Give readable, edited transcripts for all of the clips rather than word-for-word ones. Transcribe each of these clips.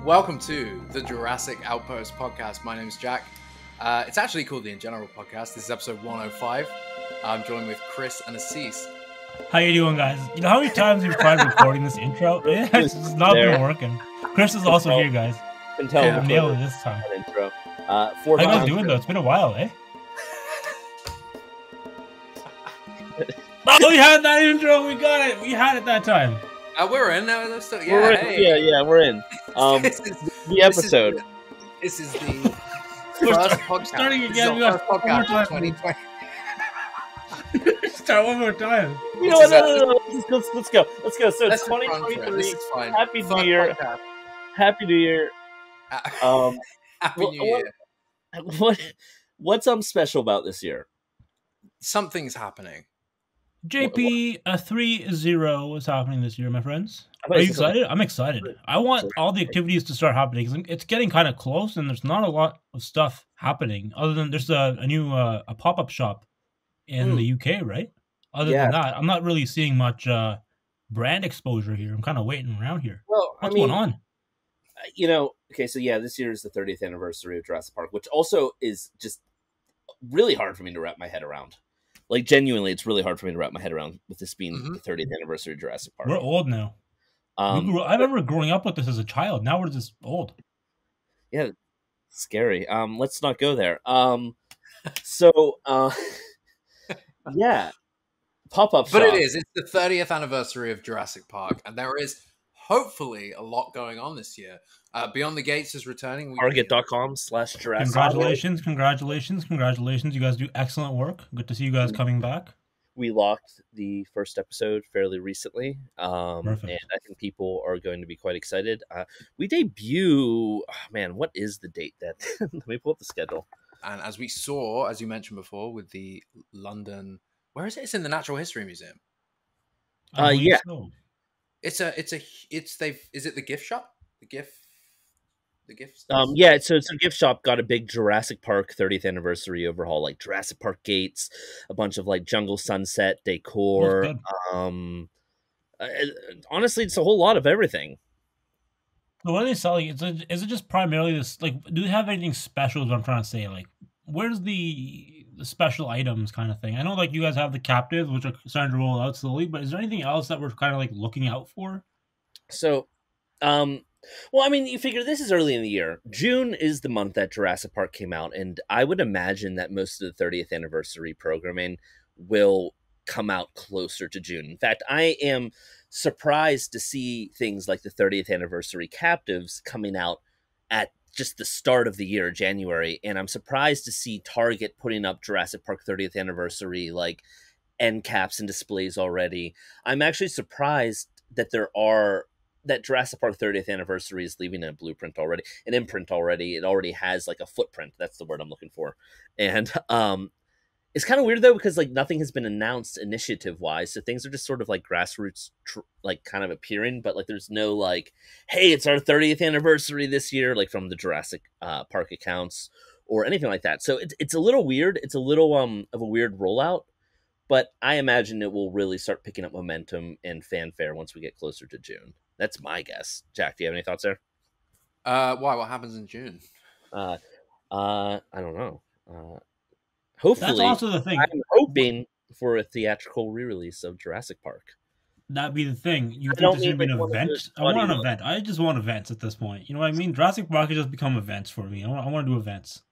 Welcome to the Jurassic Outpost podcast. My name is Jack. It's actually called the InGeneral podcast. This is episode 105. I'm joined with Chris and Asees. How you doing, guys? You know how many times we've tried recording this intro? It's just not been working. Chris is also here, guys. Can tell I nailed it this time. Intro. How you guys doing, though? It's been a while, eh? Oh, we had that intro. We got it. We had it that time. We're in. Still, yeah, we're in. Hey. Yeah, we're in. The episode. This is the first podcast. Starting again. We got podcast of 2020. Start one more time. You know what? No. Let's go. So Let's 2023. This is fine. Happy Fun New Year. podcast. Happy New Year. Happy New Year. What's special about this year? Something's happening. JP 3-0 is happening this year, my friends. Are you excited? I'm excited. I want all the activities to start happening because it's getting kind of close, and there's not a lot of stuff happening. Other than there's a new a pop-up shop in the UK, right? Other than that, I'm not really seeing much brand exposure here. I'm kind of waiting around here. Well, what's going on? Okay, so yeah, this year is the 30th anniversary of Jurassic Park, which also is just really hard for me to wrap my head around. Like, genuinely, it's really hard for me to wrap my head around with this being the 30th anniversary of Jurassic Park. We're old now. I remember growing up with this as a child. Now we're just old. Yeah, scary. Let's not go there. Yeah, pop-up shop. But it's the 30th anniversary of Jurassic Park, and there is hopefully a lot going on this year. Beyond the Gates is returning. Target.com/Jurassic. Congratulations. You guys do excellent work. Good to see you guys coming back. We locked the first episode fairly recently. Perfect. And I think people are going to be quite excited. We debut, what is the date that? Let me pull up the schedule. And as we saw, as you mentioned before, with the London, where is it? It's in the Natural History Museum. Yeah. So. Is it the gift shop? The gift. Yeah, so it's a gift shop. Got a big Jurassic Park 30th anniversary overhaul, like Jurassic Park gates, a bunch of like jungle sunset decor. Honestly, it's a whole lot of everything. So what are they selling? Is it just primarily this? Like, do they have anything special? Is what I'm trying to say. Like, where's the special items kind of thing? I know like you guys have the captives, which are starting to roll out slowly, but is there anything else that we're kind of like looking out for? So, you figure this is early in the year. June is the month that Jurassic Park came out, and I would imagine that most of the 30th anniversary programming will come out closer to June. In fact, I am surprised to see things like the 30th anniversary captives coming out at just the start of the year, January, and I'm surprised to see Target putting up Jurassic Park 30th anniversary like end caps and displays already. I'm actually surprised that that Jurassic Park 30th anniversary is leaving a blueprint already, an imprint already. It already has like a footprint. That's the word I'm looking for. And it's kind of weird though, because like nothing has been announced initiative wise. So things are just sort of like grassroots, like kind of appearing, but like there's no like, hey, it's our 30th anniversary this year, like from the Jurassic Park accounts or anything like that. So it's a little weird. It's a little of a weird rollout, but I imagine it will really start picking up momentum and fanfare once we get closer to June. That's my guess. Jack, do you have any thoughts there? Why? What happens in June? I don't know. Hopefully, that's also the thing. I'm hoping for a theatrical re-release of Jurassic Park. That'd be the thing. You think this should be an event? I want an event. I just want events at this point. You know what I mean? Jurassic Park has just become events for me. I want to do events.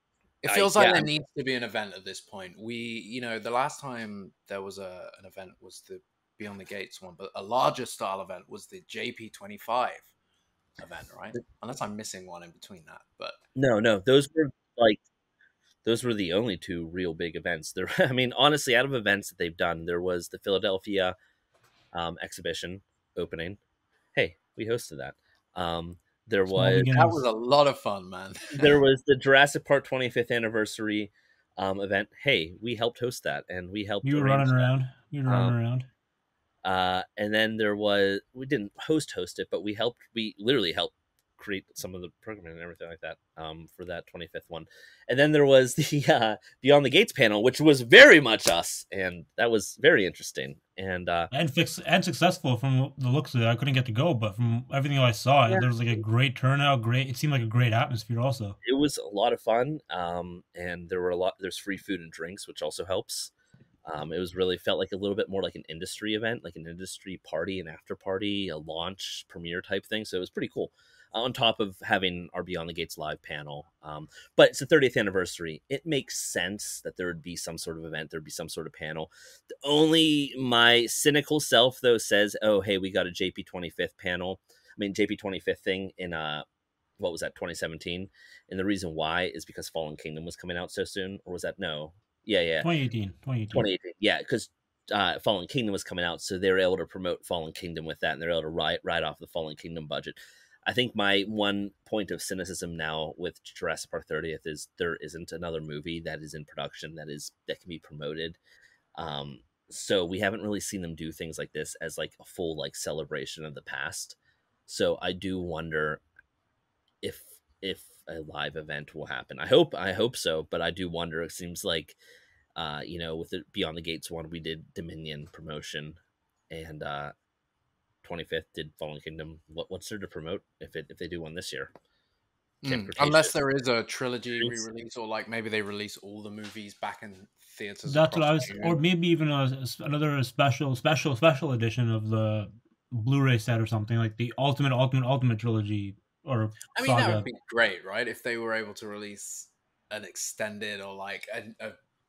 It feels like there needs to be an event at this point. The last time there was an event was the Beyond the Gates one, but a larger style event was the JP25 event, right? Unless I'm missing one in between that, but no, those were the only two real big events. There, honestly, out of events that they've done, there was the Philadelphia exhibition opening. Hey, we hosted that. That was a lot of fun, man. There was the Jurassic Park 25th anniversary event. Hey, we helped host that, and we helped. You were running around. And then we didn't host it, but we literally helped create some of the programming and everything like that for that 25th one. And then there was the Beyond the Gates panel, which was very much us, and that was very interesting and successful from the looks of it. I couldn't get to go, but from everything I saw, there was like a great turnout. It seemed like a great atmosphere. Also, it was a lot of fun, and there's free food and drinks, which also helps. It was really felt like a little bit more like an industry event, like an industry party, an after party, a launch premiere type thing. So it was pretty cool. On top of having our Beyond the Gates live panel. But it's the 30th anniversary. It makes sense that there would be some sort of event. There'd be some sort of panel. Only my cynical self, though, says, oh, hey, we got a JP25th panel. JP25th thing in, what was that, 2017? And the reason why is because Fallen Kingdom was coming out so soon. Or was that, no? Yeah. 2018. Yeah, because Fallen Kingdom was coming out, so they were able to promote Fallen Kingdom with that, and they're able to write off the Fallen Kingdom budget. I think my one point of cynicism now with Jurassic Park 30th is there isn't another movie that is in production that can be promoted. So we haven't really seen them do things like this as like a full like celebration of the past. So I do wonder if a live event will happen. I hope so, but I do wonder. It seems like with the Beyond the Gates one, we did Dominion promotion, and 25th did Fallen Kingdom. What's there to promote if they do one this year? Unless there is a trilogy re-release, or like maybe they release all the movies back in theaters. That's what I was, or maybe even another special edition of the Blu-ray set or something, like the ultimate trilogy. Or saga. That would be great, right? If they were able to release an extended or like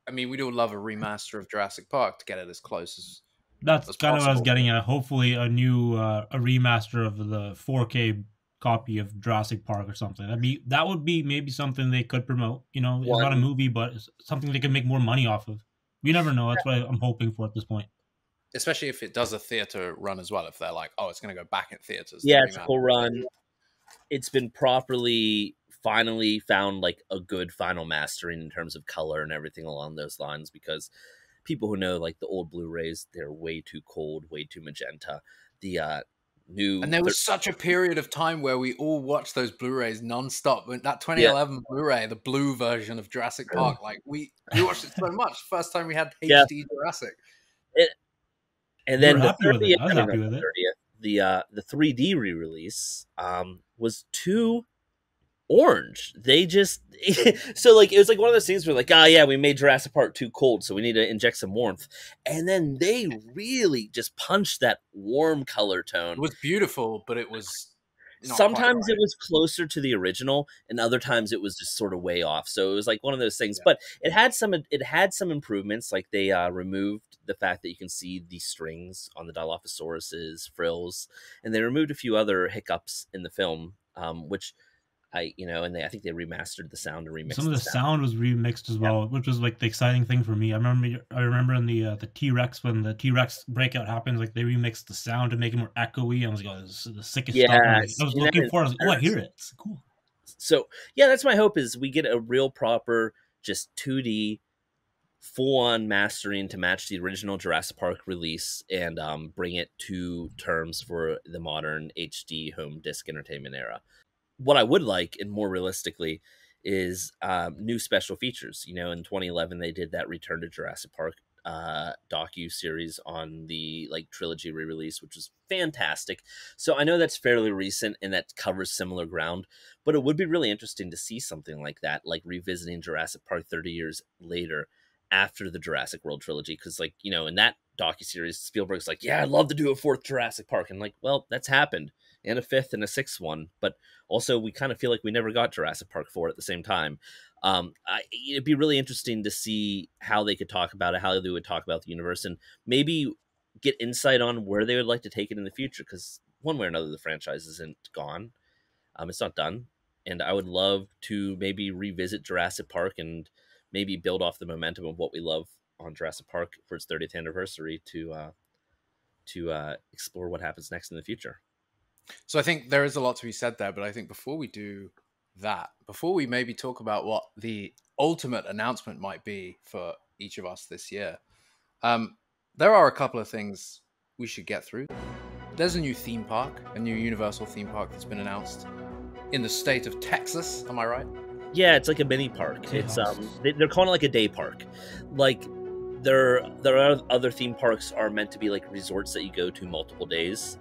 we'd all love a remaster of Jurassic Park to get it as close as that's as kind possible. of what I was getting at. Hopefully a new a remaster of the 4K copy of Jurassic Park or something. That would be maybe something they could promote. It's not a movie, but it's something they could make more money off of. You never know. That's what I'm hoping for at this point. Especially if it does a theater run as well. If they're like, oh, it's going to go back in theaters. Yeah, it's a cool run. It's been finally found like a good final mastering in terms of color and everything along those lines, because people who know like the old Blu-rays, they're way too cold, way too magenta. The new, and there was such a period of time where we all watched those Blu-rays nonstop. That 2011 Blu-ray, the blue version of Jurassic Park, like we watched it so much. First time we had HD Jurassic. And then I was happy with it. The 3D re-release was too orange. They just so like it was like one of those things where like, we made Jurassic Park too cold, so we need to inject some warmth. And then they really just punched that warm color tone. It was beautiful, but it was sometimes it was closer to the original, and other times it was just sort of way off. So it was like one of those things. But it had some improvements. Like they removed the fact that you can see the strings on the Dilophosaurus's frills, and they removed a few other hiccups in the film, which I think they remastered the sound and remixed. Some of the sound was remixed as well, which was like the exciting thing for me. I remember in the T-Rex, when the T-Rex breakout happens, like they remixed the sound to make it more echoey. I was like, oh, this is the sickest stuff. I was looking for it. I was like, I hear it. It's cool. So that's my hope, is we get a real proper just 2D full-on mastering to match the original Jurassic Park release, and bring it to terms for the modern HD home disc entertainment era. What I would like, and more realistically, is new special features. In 2011 they did that Return to Jurassic Park docu series on the like trilogy re-release, which was fantastic. So I know that's fairly recent and that covers similar ground, but it would be really interesting to see something like that, like revisiting Jurassic Park 30 years later after the Jurassic World trilogy. Because like, in that docuseries, Spielberg's like, I'd love to do a 4th Jurassic Park. And like, well, that's happened, and a 5th and a 6th one. But also we kind of feel like we never got Jurassic Park 4 at the same time. It'd be really interesting to see how they could talk about it, how they would talk about the universe, and maybe get insight on where they would like to take it in the future. Because one way or another, the franchise isn't gone. It's not done. And I would love to maybe revisit Jurassic Park and maybe build off the momentum of what we love on Jurassic Park for its 30th anniversary to explore what happens next in the future. So I think there is a lot to be said there, but I think before we do that, before we maybe talk about what the ultimate announcement might be for each of us this year, there are a couple of things we should get through. There's a new theme park, a new Universal theme park that's been announced. in the state of Texas. Am I right? Yeah, it's like a mini park. It's they're calling it like a day park. Like there are other theme parks are meant to be like resorts that you go to multiple days,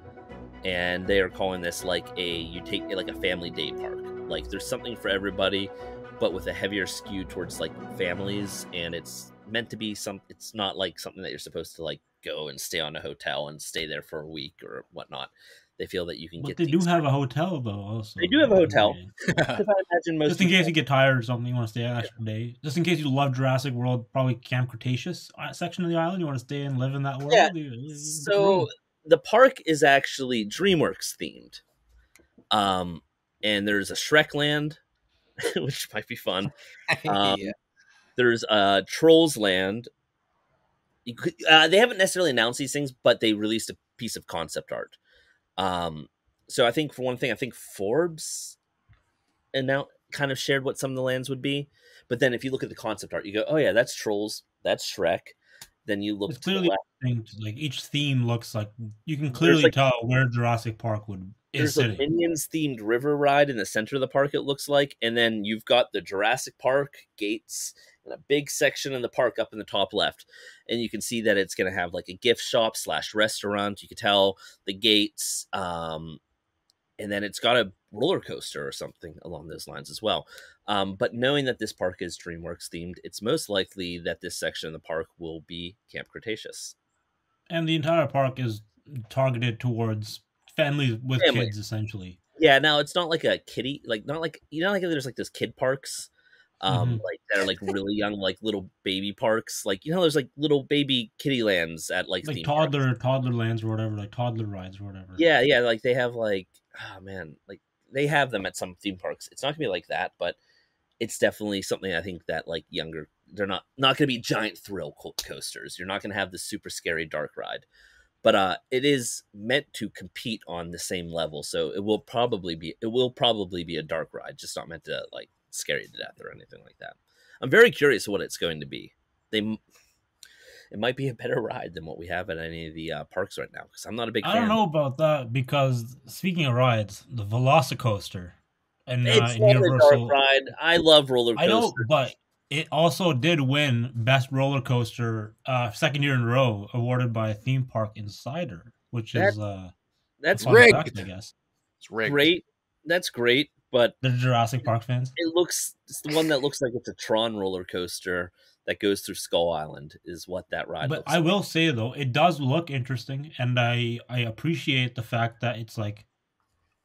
and they are calling this like you take like a family day park. Like there's something for everybody, but with a heavier skew towards like families, and it's meant to be it's not like something that you're supposed to like go and stay on a hotel and stay there for a week or whatnot. They feel that you can But they do have a hotel though. Also, they do have a hotel. Because I imagine most just in case you get tired or something, you want to stay an extra day. Just in case you love Jurassic World, probably Camp Cretaceous section of the island. You want to stay and live in that world. Yeah. So the park is actually DreamWorks themed. And there's a Shrek land, which might be fun. There's a Trolls land. They haven't necessarily announced these things, but they released a piece of concept art. So I think for one thing, I think Forbes kind of shared what some of the lands would be. But then if you look at the concept art, you go, oh yeah, that's Trolls, that's Shrek. Then you look clearly like each theme looks like you can clearly tell where Jurassic Park is sitting. There's a Minions themed river ride in the center of the park, it looks like, and then you've got the Jurassic Park gates and a big section in the park up in the top left, and you can see that it's going to have like a gift shop / restaurant. You can tell the gates, and then it's got a roller coaster or something along those lines as well. But knowing that this park is DreamWorks themed, it's most likely that this section of the park will be Camp Cretaceous. And the entire park is targeted towards families with kids, essentially. Yeah, now it's not like a kiddie, like not like like there's like those kid parks, like that are like really young, like little baby parks, like there's like little baby kiddie lands at like toddler lands or whatever, like toddler rides or whatever. Yeah, like they have like like they have them at some theme parks. It's not gonna be like that, but it's definitely something I think that like younger, they're not gonna be giant thrill coasters. You're not gonna have the super scary dark ride. But it is meant to compete on the same level, so it will probably be a dark ride, just not meant to like scare you to death or anything like that. I'm very curious what it's going to be. It might be a better ride than what we have at any of the parks right now, because I'm not a big fan. I don't know about that, because speaking of rides, the Velocicoaster and it's not a dark ride. I love roller coasters. I know, but it also did win Best Roller Coaster second year in a row, awarded by Theme Park Insider, which is that's rigged. Fact, I guess it's rigged. Great, that's great. But the Jurassic Park fans, it's the one that looks like it's a Tron roller coaster that goes through Skull Island is what that ride looks like. I will say though, it does look interesting, and I appreciate the fact that it's like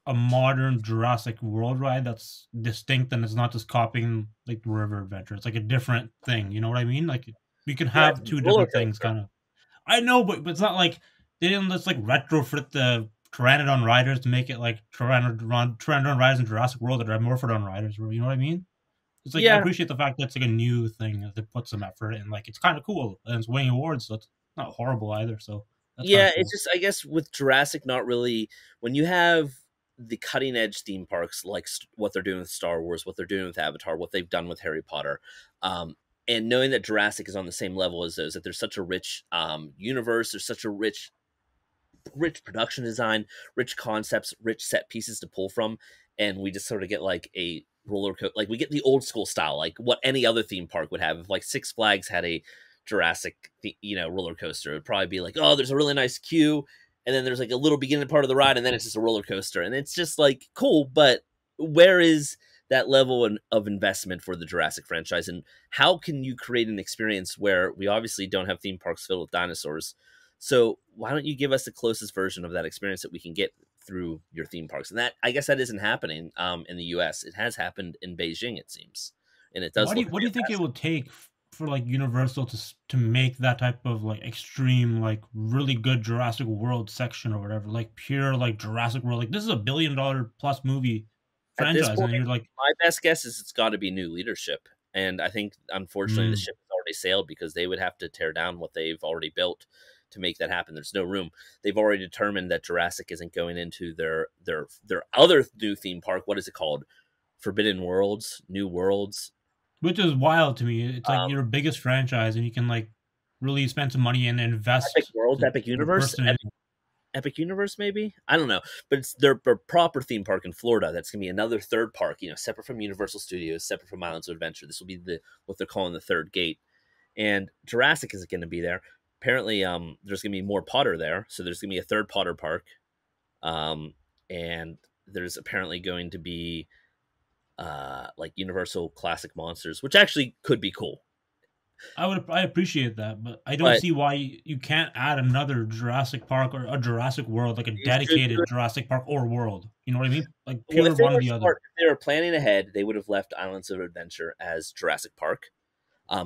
a modern Jurassic World ride that's distinct, and it's not just copying like the River Adventure. It's like a different thing. You know what I mean? Like you can have two different things, kind of. I know, but it's not like they didn't just like retrofit the Pteranodon riders to make it like Pteranodon riders in Jurassic World that are Morphodon riders. You know what I mean? It's like I appreciate the fact that it's like a new thing that they put some effort in. Like it's kind of cool, and it's winning awards, so it's not horrible either. So that's cool. It's just, I guess with Jurassic, not really. When you have the cutting edge theme parks, like what they're doing with Star Wars, what they're doing with Avatar, what they've done with Harry Potter, and knowing that Jurassic is on the same level as those, that there's such a rich universe, there's such a rich production design, rich concepts, rich set pieces to pull from, and we just sort of get like a roller coaster, like we get the old school style, like what any other theme park would have. If like Six Flags had a Jurassic, roller coaster, it would probably be like, oh, there's a really nice queue, and then there's like a little beginning part of the ride, and then it's just a roller coaster, and it's just like cool. But where is that level of investment for the Jurassic franchise, and how can you create an experience where we obviously don't have theme parks filled with dinosaurs? So why don't you give us the closest version of that experience that we can get through your theme parks? And that, I guess, that isn't happening in the U.S. It has happened in Beijing, it seems, and it does. What do you think it will take for like Universal to make that type of like extreme, like really good Jurassic World section or whatever, like pure like Jurassic World? Like this is $1 billion plus movie franchise, point, and you're like, my best guess is it's got to be new leadership, and I think unfortunately the ship has already sailed, because they would have to tear down what they've already built to make that happen. There's no room. They've already determined that Jurassic isn't going into their other new theme park. What is it called? Forbidden Worlds, New Worlds. Which is wild to me. It's like your biggest franchise, and you can like really spend some money and invest. Epic World, Epic Universe. Epic Universe, maybe? I don't know. But it's their proper theme park in Florida. That's going to be another third park, separate from Universal Studios, separate from Islands of Adventure. This will be what they're calling the third gate. And Jurassic is going to be there. Apparently, there's going to be more Potter there. So there's going to be a third Potter park. And there's apparently going to be like Universal Classic Monsters, which actually could be cool. I appreciate that, but I don't see why you can't add another Jurassic Park or a Jurassic World, like a dedicated Jurassic Park or world. You know what I mean? Like pure one or the other. If they were planning ahead, they would have left Islands of Adventure as Jurassic Park.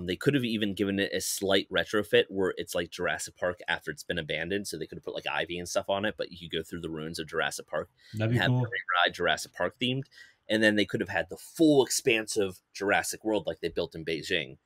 They could have even given it a slight retrofit where it's like Jurassic Park after it's been abandoned. So they could have put like ivy and stuff on it, but you could go through the ruins of Jurassic Park and have every ride Jurassic Park themed. And then they could have had the full expansive Jurassic World like they built in Beijing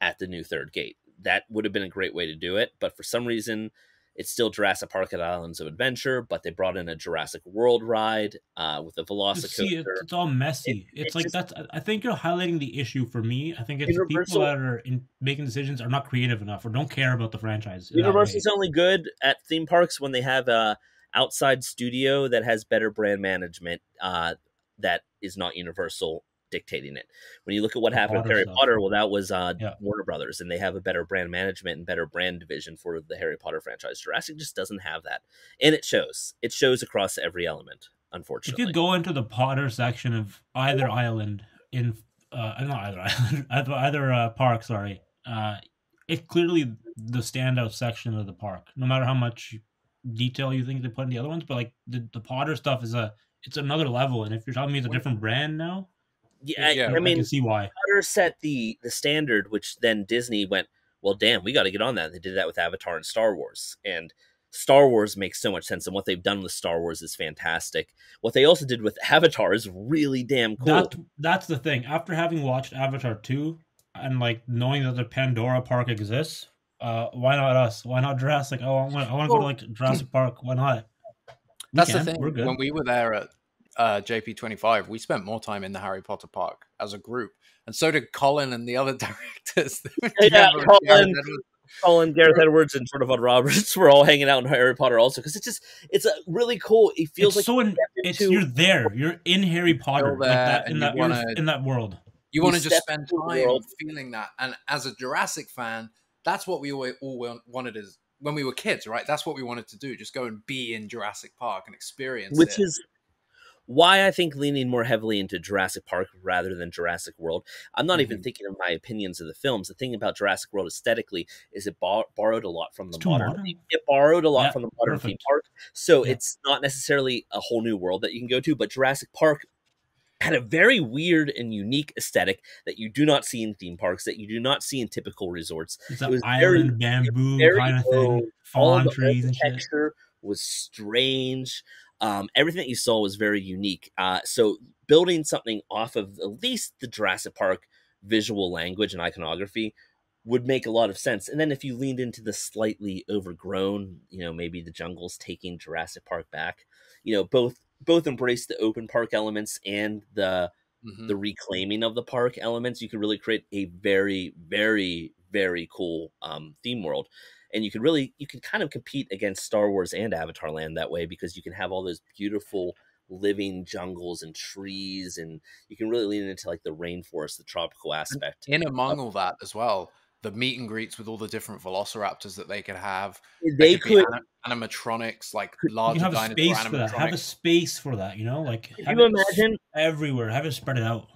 at the new third gate. That would have been a great way to do it. But for some reason, it's still Jurassic Park at Islands of Adventure, but they brought in a Jurassic World ride with a Velocicoaster. See, it's all messy. It's like that's. I think you're highlighting the issue for me. I think it's people that are making decisions are not creative enough or don't care about the franchise. Universal's only good at theme parks when they have a outside studio that has better brand management that is not Universal dictating it. When you look at what happened with Harry Potter, well, that was Warner Brothers, and they have a better brand management and better brand division for the Harry Potter franchise. Jurassic just doesn't have that, and it shows. It shows across every element. Unfortunately, if you go into the Potter section of either island in not either park, sorry, it's clearly the standout section of the park. No matter how much detail you think they put in the other ones, but like the Potter stuff it's another level. And if you're telling me it's a different brand now. I mean, I can see why. Potter set the standard, which then Disney went, well, damn, we got to get on that. They did that with Avatar and Star Wars. And Star Wars makes so much sense. And what they've done with Star Wars is fantastic. What they also did with Avatar is really damn cool. That's the thing. After having watched Avatar 2 and like knowing that the Pandora park exists, why not us? Why not Jurassic? I want to go to like Jurassic Park. Why not? That's the thing. When we were there at JP25, we spent more time in the Harry Potter park as a group, and so did Colin and the other directors. Colin, Gareth Edwards, and sort of Roberts were all hanging out in Harry Potter also, because it's a really cool. It feels you're there. You're in Harry Potter, like that, in that world. You want to just spend time feeling that, and as a Jurassic fan, that's what we all wanted as when we were kids, right? That's what we wanted to do. Just go and be in Jurassic Park and experience it. Which is why I think leaning more heavily into Jurassic Park rather than Jurassic World. I'm not even thinking of my opinions of the films. The thing about Jurassic World aesthetically is it borrowed a lot from the modern. It borrowed a lot from the modern theme park. So it's not necessarily a whole new world that you can go to, but Jurassic Park had a very weird and unique aesthetic that you do not see in theme parks, that you do not see in typical resorts. It's an island bamboo kind of thing, fawn trees and shit. Texture was strange. Everything that you saw was very unique. So building something off of at least the Jurassic Park visual language and iconography would make a lot of sense. And then if you leaned into the slightly overgrown, maybe the jungle's taking Jurassic Park back, both embrace the open park elements and the reclaiming of the park elements, you could really create a very, very, very cool theme world. And you can kind of compete against Star Wars and Avatar Land that way, because you can have all those beautiful living jungles and trees, and you can really lean into like the rainforest, the tropical aspect. In among all that as well, the meet and greets with all the different velociraptors that they could have. They could animatronics, like larger dinosaur animatronics. Have a space for that, like can you imagine everywhere, have it spread it out.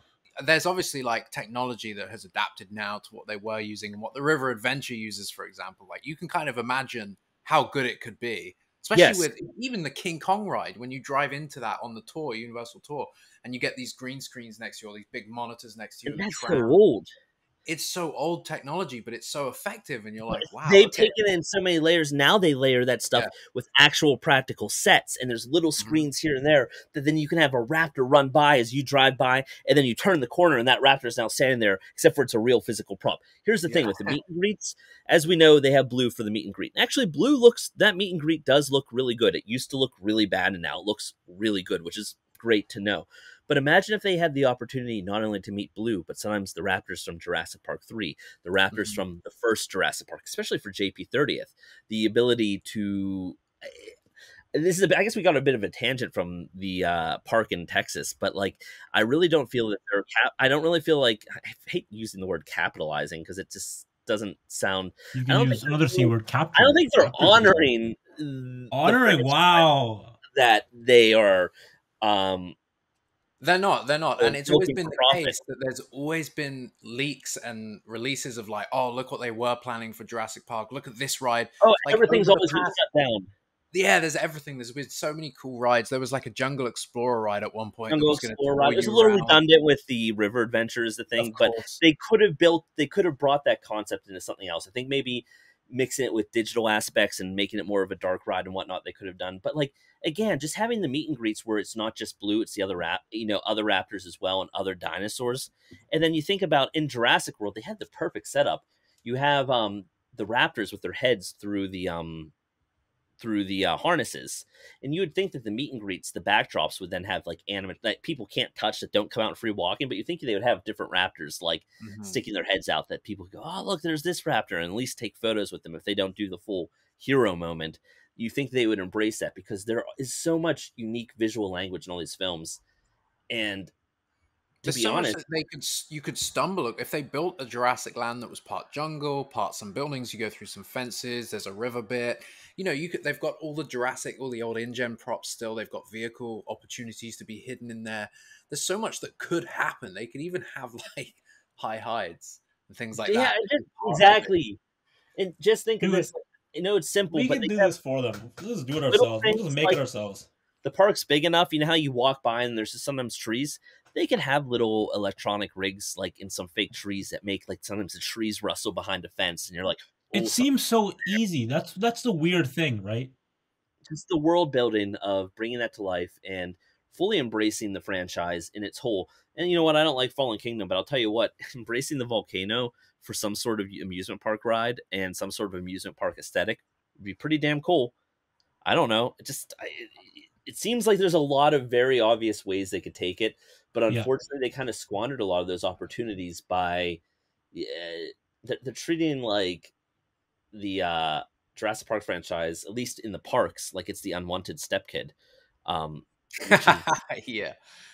There's obviously like technology that has adapted now to what they were using and what the River Adventure uses, for example. Like you can kind of imagine how good it could be, especially with even the King Kong ride. When you drive into that on the tour, Universal tour, and you get these green screens next to you, all these big monitors next to you. And that's so old. It's so old technology, but it's so effective. And you're like, wow. They've taken in so many layers. Now they layer that stuff with actual practical sets. And there's little screens here and there that then you can have a raptor run by as you drive by. And then you turn the corner and that raptor is now standing there, except for it's a real physical prop. Here's the thing with the meet and greets. As we know, they have blue for the meet and greet. Actually, that meet and greet does look really good. It used to look really bad, and now it looks really good, which is great to know. But imagine if they had the opportunity not only to meet Blue, but sometimes the Raptors from Jurassic Park 3, the Raptors from the first Jurassic Park, especially for JP 30th, the ability to... this is I guess we got a bit of a tangent from the park in Texas, but like I really don't feel that they're I don't really feel like, I hate using the word capitalizing because it just doesn't sound. You can use another C word, capture. I don't think they're honoring wow that they are. They're not, and it's always been the case that there's always been leaks and releases of like, oh, look what they were planning for Jurassic Park. Look at this ride. Oh, like, everything's always been shut down. Yeah, there's everything. There's been so many cool rides. There was like a Jungle Explorer ride at one point. Jungle Explorer ride. It was a little redundant with the river adventure is the thing, but they could have brought that concept into something else. I think maybe mixing it with digital aspects and making it more of a dark ride and whatnot they could have done. But like, again, just having the meet and greets where it's not just Blue, it's the other other raptors as well and other dinosaurs. And then you think about in Jurassic World, they had the perfect setup. You have the raptors with their heads through the harnesses, and you would think that the meet and greets, the backdrops would then have like animate, like people can't touch that don't come out in free walking, but you think they would have different raptors like sticking their heads out that people go, oh look, there's this raptor, and at least take photos with them if they don't do the full hero moment. You think they would embrace that because there is so much unique visual language in all these films, and to be honest, you could stumble if they built a Jurassic Land that was part jungle, part some buildings. You go through some fences. There's a river bit. They've got all the Jurassic, all the old InGen props still. They've got vehicle opportunities to be hidden in there. There's so much that could happen. They could even have like high hides and things like that. Exactly. And just think of this. It's simple. We can do this for them. Let's just do it ourselves. We'll just make it ourselves. The park's big enough. You know how you walk by and there's just sometimes trees? They can have little electronic rigs like in some fake trees that make like sometimes the trees rustle behind a fence and you're like, oh, it seems so easy. That's the weird thing, right? Just the world building of bringing that to life and fully embracing the franchise in its whole. And you know what? I don't like Fallen Kingdom, but I'll tell you what, embracing the volcano for some sort of amusement park ride and some sort of amusement park aesthetic would be pretty damn cool. I don't know. It seems like there's a lot of very obvious ways they could take it, but unfortunately they kind of squandered a lot of those opportunities by they're treating like the Jurassic Park franchise, at least in the parks, like it's the unwanted stepkid.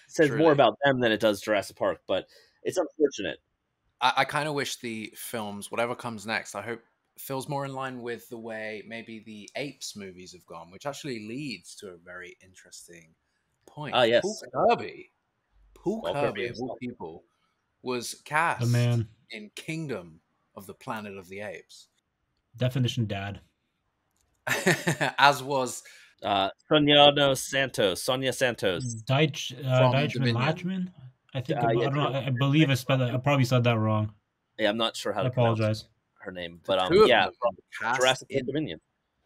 Says truly more about them than it does Jurassic Park, but it's unfortunate. I kind of wish the films, whatever comes next, I hope feels more in line with the way maybe the Apes movies have gone, which actually leads to a very interesting point. Yes. Paul Kirby of all people was cast in Kingdom of the Planet of the Apes. Definition dad. As was Sonia Santos. Latchman. I think I don't know. I believe I spelled that. I probably said that wrong. Yeah, I'm not sure how to apologize. Her name, but Jurassic Dominion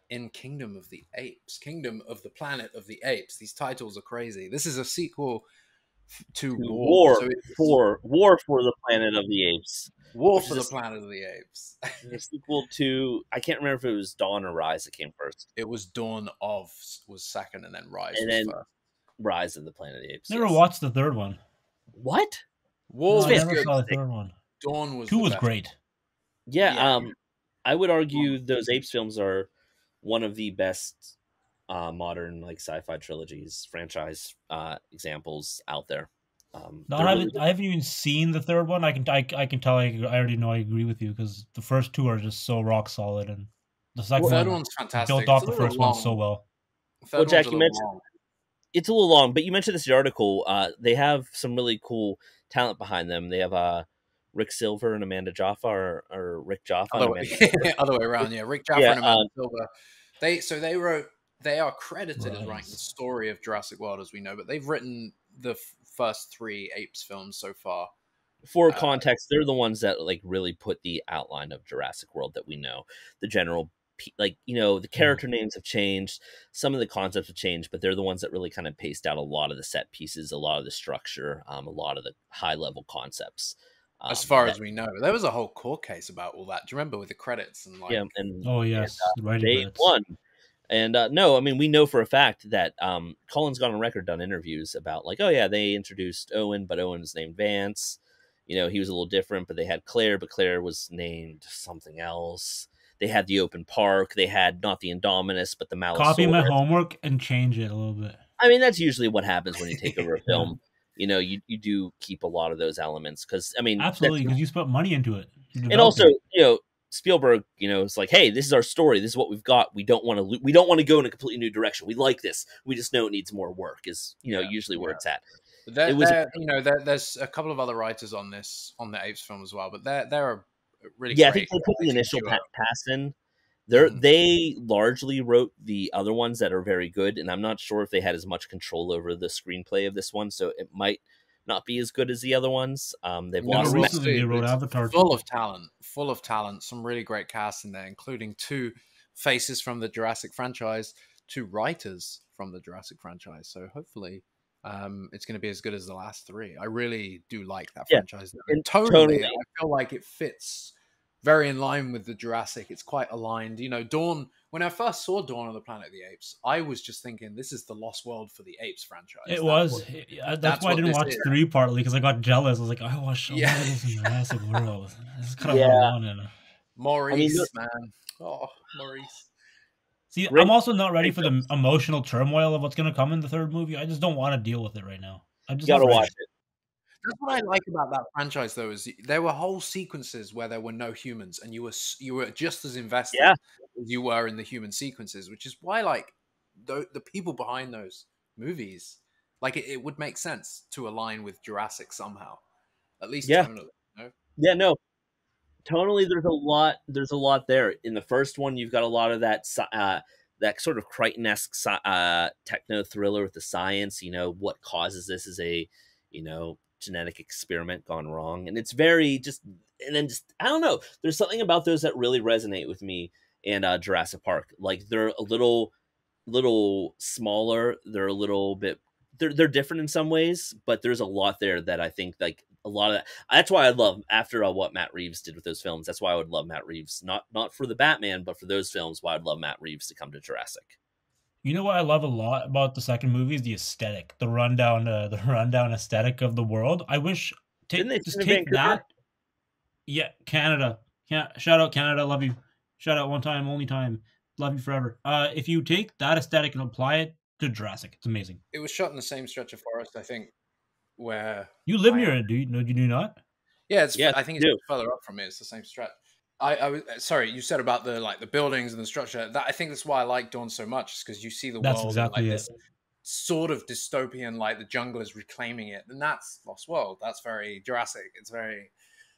in Kingdom of the Apes, Kingdom of the Planet of the Apes. These titles are crazy. This is a sequel to War for the Planet of the Apes. War for the Planet of the Apes. A sequel to, I can't remember if it was Dawn or Rise that came first. It was Dawn of was second, and then Rise and was then first. Rise of the Planet of the Apes. Never watched the third one. What? I never saw the third one. Dawn was 2 was great. Yeah, I would argue those Apes films are one of the best modern like sci-fi trilogies franchise examples out there. I haven't even seen the third one. I can tell. I already know. I agree with you because the first 2 are just so rock solid, and the second one's fantastic. Built off the first one so well. Well, Jack, you mentioned it's a little long, but you mentioned this in the article. They have some really cool talent behind them. They have Rick Silver and Amanda Jaffa, or Rick Jaffa. Other way around, yeah. Rick Jaffa and Amanda Silver. They are credited as writing the story of Jurassic World as we know, but they've written the first 3 Apes films so far. For context, they're the ones that like really put the outline of Jurassic World that we know. The general, like, the character names have changed, some of the concepts have changed, but they're the ones that really kind of paced out a lot of the set pieces, a lot of the structure, a lot of the high level concepts. As far as we know, there was a whole court case about all that. Do you remember with the credits and like? Yeah, they won. And no, I mean, we know for a fact that Colin's gone on record, done interviews about like, oh yeah, they introduced Owen, but Owen was named Vance. He was a little different, but they had Claire, but Claire was named something else. They had the open park. They had not the Indominus, but the Malosaurus. Copy my homework and change it a little bit. I mean, that's usually what happens when you take over a film. You know, you do keep a lot of those elements because, I mean, absolutely, because you put money into it. And also, you know, Spielberg, you know, it's like, hey, this is our story. This is what we've got. We don't want to go in a completely new direction. We like this. We just know it needs more work. Is, you know, usually where it's at. There's a couple of other writers on the Apes film as well, but they're really great. I think they put the initial pass in. They largely wrote the other ones that are very good, and I'm not sure if they had as much control over the screenplay of this one, so it might not be as good as the other ones. They've lost. Recently, they wrote Avatar. Full of talent. Some really great cast in there, including 2 faces from the Jurassic franchise, 2 writers from the Jurassic franchise. So hopefully, it's going to be as good as the last 3. I really do like that franchise. And totally, I feel like it fits very in line with the Jurassic. It's quite aligned. You know, Dawn, when I first saw Dawn of the Planet of the Apes, I was just thinking this is the Lost World for the Apes franchise. That's why I didn't watch 3 partly, because I got jealous. I was like, I watched all this in Jurassic World. This is kind of what I wanted. Maurice, man. Oh, Maurice. See, I'm also not ready for the emotional turmoil of what's going to come in the 3rd movie. I just don't want to deal with it right now. I just gotta watch it. That's what I like about that franchise, though, is there were whole sequences where there were no humans, and you were just as invested as you were in the human sequences, which is why, like, the people behind those movies, like, it would make sense to align with Jurassic somehow, at least tonally. No? Yeah, no. Tonally, there's a lot there. In the first one, you've got a lot of that sort of Crichton-esque techno thriller with the science. You know, what causes this is a, you know, genetic experiment gone wrong, and it's very I don't know, there's something about those that really resonate with me. And Jurassic Park, like, they're a little smaller, they're a little bit, they're different in some ways, but there's a lot there that I think, like, a lot of that's why I love, after what Matt Reeves did with those films, that's why I would love Matt Reeves, not for the Batman, but for those films, why I'd love Matt Reeves to come to Jurassic. You know what I love a lot about the second movie is the aesthetic, the rundown aesthetic of the world. I wish take that. Yeah, Canada. Shout out Canada, love you. Shout out one time, only time, love you forever. If you take that aesthetic and apply it to Jurassic, it's amazing. It was shot in the same stretch of forest, I think, where you live near it. Do you not? Yeah, I think it's further up from me. It's the same stretch. I was sorry. You said about the buildings and the structure. That I think that's why I like Dawn so much, is because you see the world exactly like this sort of dystopian, like the jungle is reclaiming it, and that's Lost World. That's very Jurassic. It's very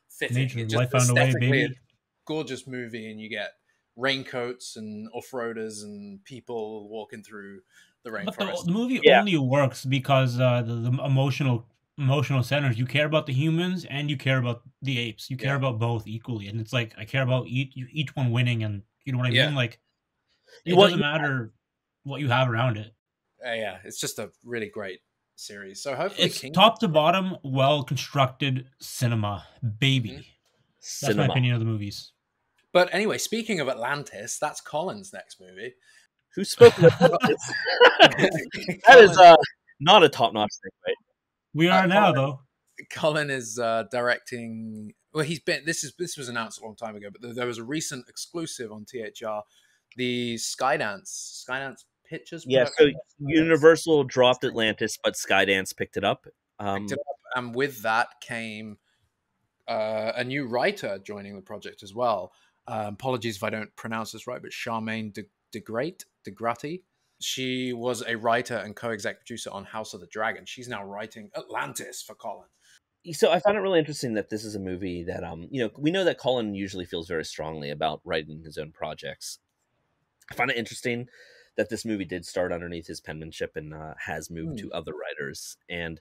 fitting. Nature, life found a way, baby. Gorgeous movie, and you get raincoats and off-roaders and people walking through the rainforest. But the movie only works because the emotional centers. You care about the humans and you care about the apes. You care about both equally, and it's like I care about each one winning, and you know what I mean. Like, it doesn't matter what you have around it. It's just a really great series. So hopefully, it's top to bottom, well constructed cinema, baby. Mm-hmm. That's my opinion of the movies. But anyway, speaking of Atlantis, that's Colin's next movie. Who spoke of Atlantis? That is not a top-notch thing, right? We are now, though. Colin is directing. Well, he's been. This was announced a long time ago, but there was a recent exclusive on THR, the Skydance Pictures. Yeah, so Universal dropped Atlantis, but Skydance picked it up. And with that came a new writer joining the project as well. Apologies if I don't pronounce this right, but Charmaine DeGrati. She was a writer and co-exec producer on House of the Dragon. She's now writing Atlantis for Colin. So I found it really interesting that this is a movie that, we know that Colin usually feels very strongly about writing his own projects. I find it interesting that this movie did start underneath his penmanship and has moved to other writers. And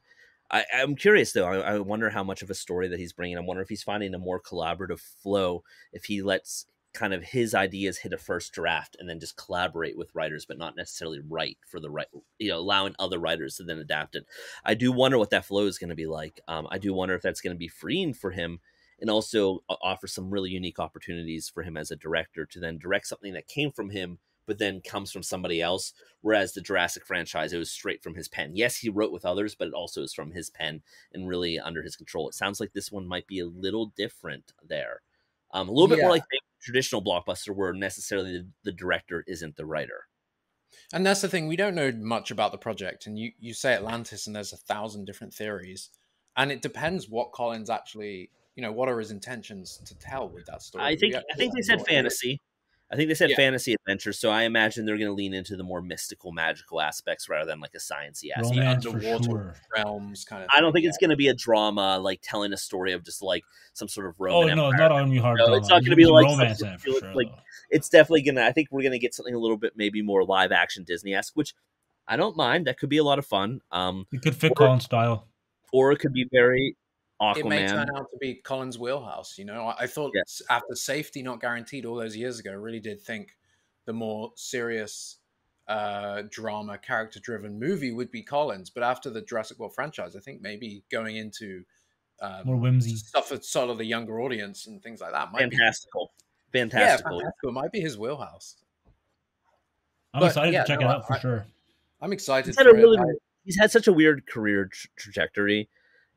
I'm curious, though. I wonder how much of a story that he's bringing. I wonder if he's finding a more collaborative flow, if he lets kind of his ideas hit a first draft and then just collaborate with writers, but not necessarily write for the right, allowing other writers to then adapt it. I do wonder what that flow is going to be like. I do wonder if that's going to be freeing for him and also offer some really unique opportunities for him as a director to then direct something that came from him, but then comes from somebody else. Whereas the Jurassic franchise, it was straight from his pen. Yes, he wrote with others, but it also is from his pen and really under his control. It sounds like this one might be a little different there. A little bit more like traditional blockbuster where necessarily the director isn't the writer. And that's the thing, we don't know much about the project. And you say Atlantis, and there's 1,000 different theories, and it depends what Collins actually, what are his intentions to tell with that story. I think they said fantasy. I think they said fantasy adventure, so I imagine they're going to lean into the more mystical, magical aspects rather than like a sciencey aspect. Romance for sure. Realms kind of. I don't think it's going to be a drama, like telling a story of just like some sort of Roman. Oh no, it's not on you hard drama. It's not going to be like romance for sure. Like, it's definitely going to. I think we're going to get something a little bit maybe more live action Disney-esque, which I don't mind. That could be a lot of fun. It could fit Colin's style, or it could be very Aquaman. It may turn out to be Collins' wheelhouse. I thought after Safety Not Guaranteed all those years ago, I really did think the more serious drama, character-driven movie would be Collins. But after the Jurassic World franchise, I think maybe going into more whimsy stuff for sort of the younger audience and things like that might fantastical. Yeah, fantastical. It might be his wheelhouse. I'm excited to check it out for sure. I'm excited. He's had such a weird career trajectory.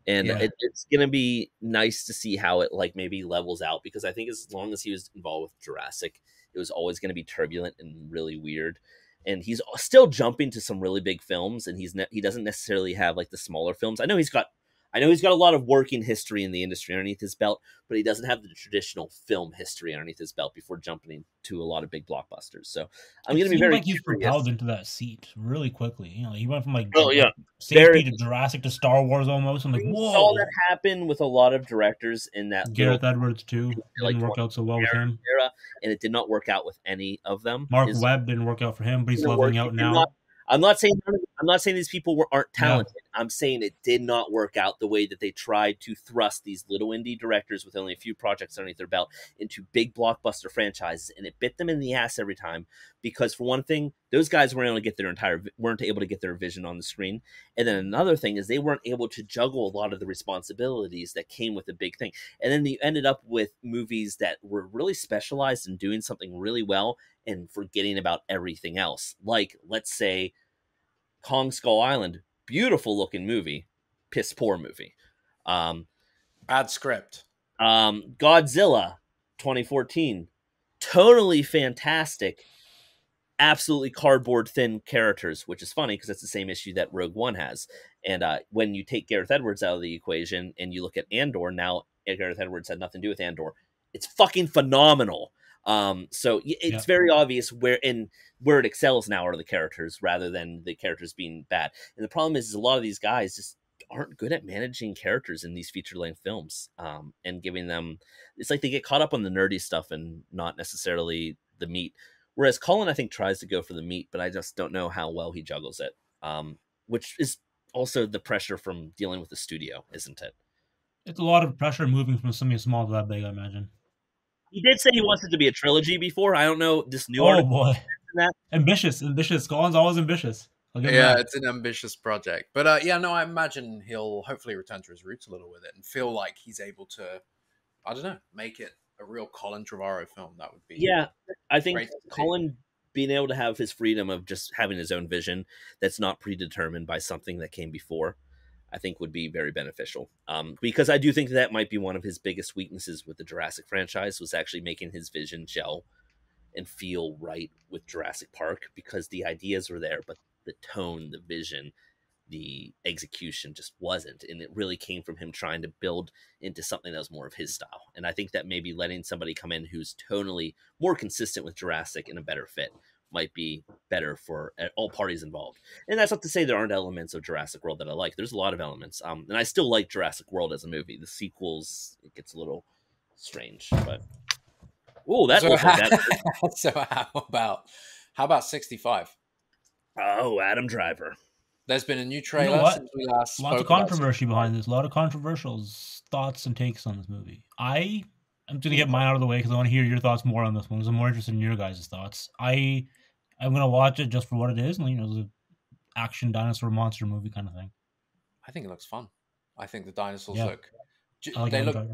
And it's going to be nice to see how it like maybe levels out, because I think as long as he was involved with Jurassic, it was always going to be turbulent and really weird. And he's still jumping to some really big films, and he doesn't necessarily have like the smaller films. I know he's got a lot of working history in the industry underneath his belt, but he doesn't have the traditional film history underneath his belt before jumping to a lot of big blockbusters. So I'm going to be very like he's propelled into that seat really quickly. He went from like Safety to Jurassic to Star Wars almost. I'm like, whoa! Saw that happen with a lot of directors in that. Gareth Edwards too didn't work out so well with him, and it did not work out with any of them. Mark Webb didn't work out for him, but he's leveling out now. I'm not saying these people aren't talented. Yeah. I'm saying it did not work out the way that they tried to thrust these little indie directors with only a few projects underneath their belt into big blockbuster franchises, and it bit them in the ass every time. Because for one thing, those guys weren't able to get their vision on the screen, and then another thing is they weren't able to juggle a lot of the responsibilities that came with a big thing. And then you ended up with movies that were really specialized in doing something really well and forgetting about everything else. Like, let's say, Kong Skull Island, beautiful looking movie, piss poor movie. Bad script. Godzilla 2014, totally fantastic, absolutely cardboard thin characters, which is funny because that's the same issue that Rogue One has. And when you take Gareth Edwards out of the equation and you look at Andor, now Gareth Edwards had nothing to do with Andor. It's fucking phenomenal. So it's very obvious where it excels now are the characters rather than the characters being bad. And the problem is a lot of these guys just aren't good at managing characters in these feature-length films, and giving them. It's like they get caught up on the nerdy stuff and not necessarily the meat. Whereas Colin, I think, tries to go for the meat, but I just don't know how well he juggles it. Which is also the pressure from dealing with the studio, isn't it? It's a lot of pressure moving from something small to that big, I imagine. He did say he wants it to be a trilogy before. I don't know this new article. Oh boy, ambitious. Colin's always ambitious. Yeah, it's an ambitious project, but I imagine he'll hopefully return to his roots a little with it and feel like he's able to, I don't know, make it a real Colin Trevorrow film. That would be I think Colin being able to have his freedom of just having his own vision that's not predetermined by something that came before, I think would be very beneficial. Because I do think that might be one of his biggest weaknesses with the Jurassic franchise, was actually making his vision gel and feel right with Jurassic Park, because the ideas were there, but the tone, the vision, the execution just wasn't. And it really came from him trying to build into something that was more of his style. And I think that maybe letting somebody come in who's tonally more consistent with Jurassic and a better fit might be better for all parties involved. And that's not to say there aren't elements of Jurassic World that I like. There's a lot of elements. And I still like Jurassic World as a movie. The sequels, it gets a little strange, but so how about 65? Oh, Adam Driver. There's been a new trailer since we last spoke. Lots of controversy behind this. A lot of controversial thoughts and takes on this movie. I'm going to get mine out of the way because I want to hear your thoughts more on this one, because I'm more interested in your guys' thoughts. I'm going to watch it just for what it is, and it's an action dinosaur monster movie kind of thing. I think it looks fun. I think the dinosaurs look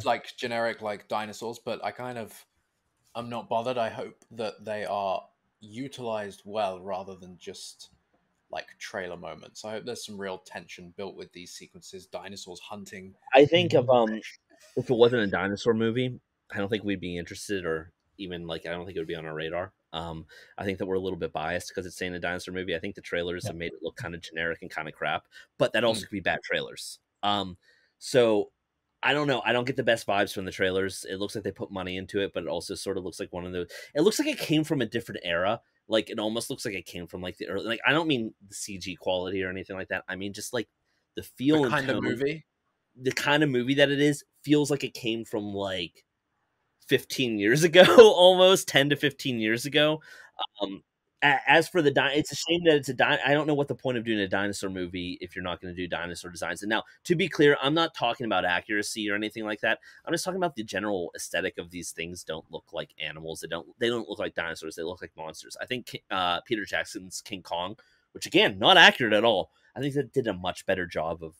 like generic like dinosaurs, but I'm not bothered. I hope that they are utilized well rather than just like trailer moments. I hope there's some real tension built with these sequences, dinosaurs hunting. I think if it wasn't a dinosaur movie, I don't think we'd be interested, or even like I don't think it would be on our radar. I think that we're a little bit biased because it's saying a dinosaur movie. I think the trailers have made it look kind of generic and kind of crap, but that also could be bad trailers. So I don't know. I don't get the best vibes from the trailers. It looks like they put money into it, but it also sort of looks like one of those. It looks like it came from a different era. Like it almost looks like it came from like the early. Like I don't mean the CG quality or anything like that. I mean just like the feel and kind of tone. movie. The kind of movie that it is feels like it came from like 15 years ago, almost 10 to 15 years ago. As for the it's a shame that it's I don't know what the point of doing a dinosaur movie if you're not going to do dinosaur designs. And now, to be clear, I'm not talking about accuracy or anything like that. I'm just talking about the general aesthetic of these things. Don't look like animals. They don't look like dinosaurs. They look like monsters. I think Peter Jackson's King Kong, which again, not accurate at all. I think that did a much better job of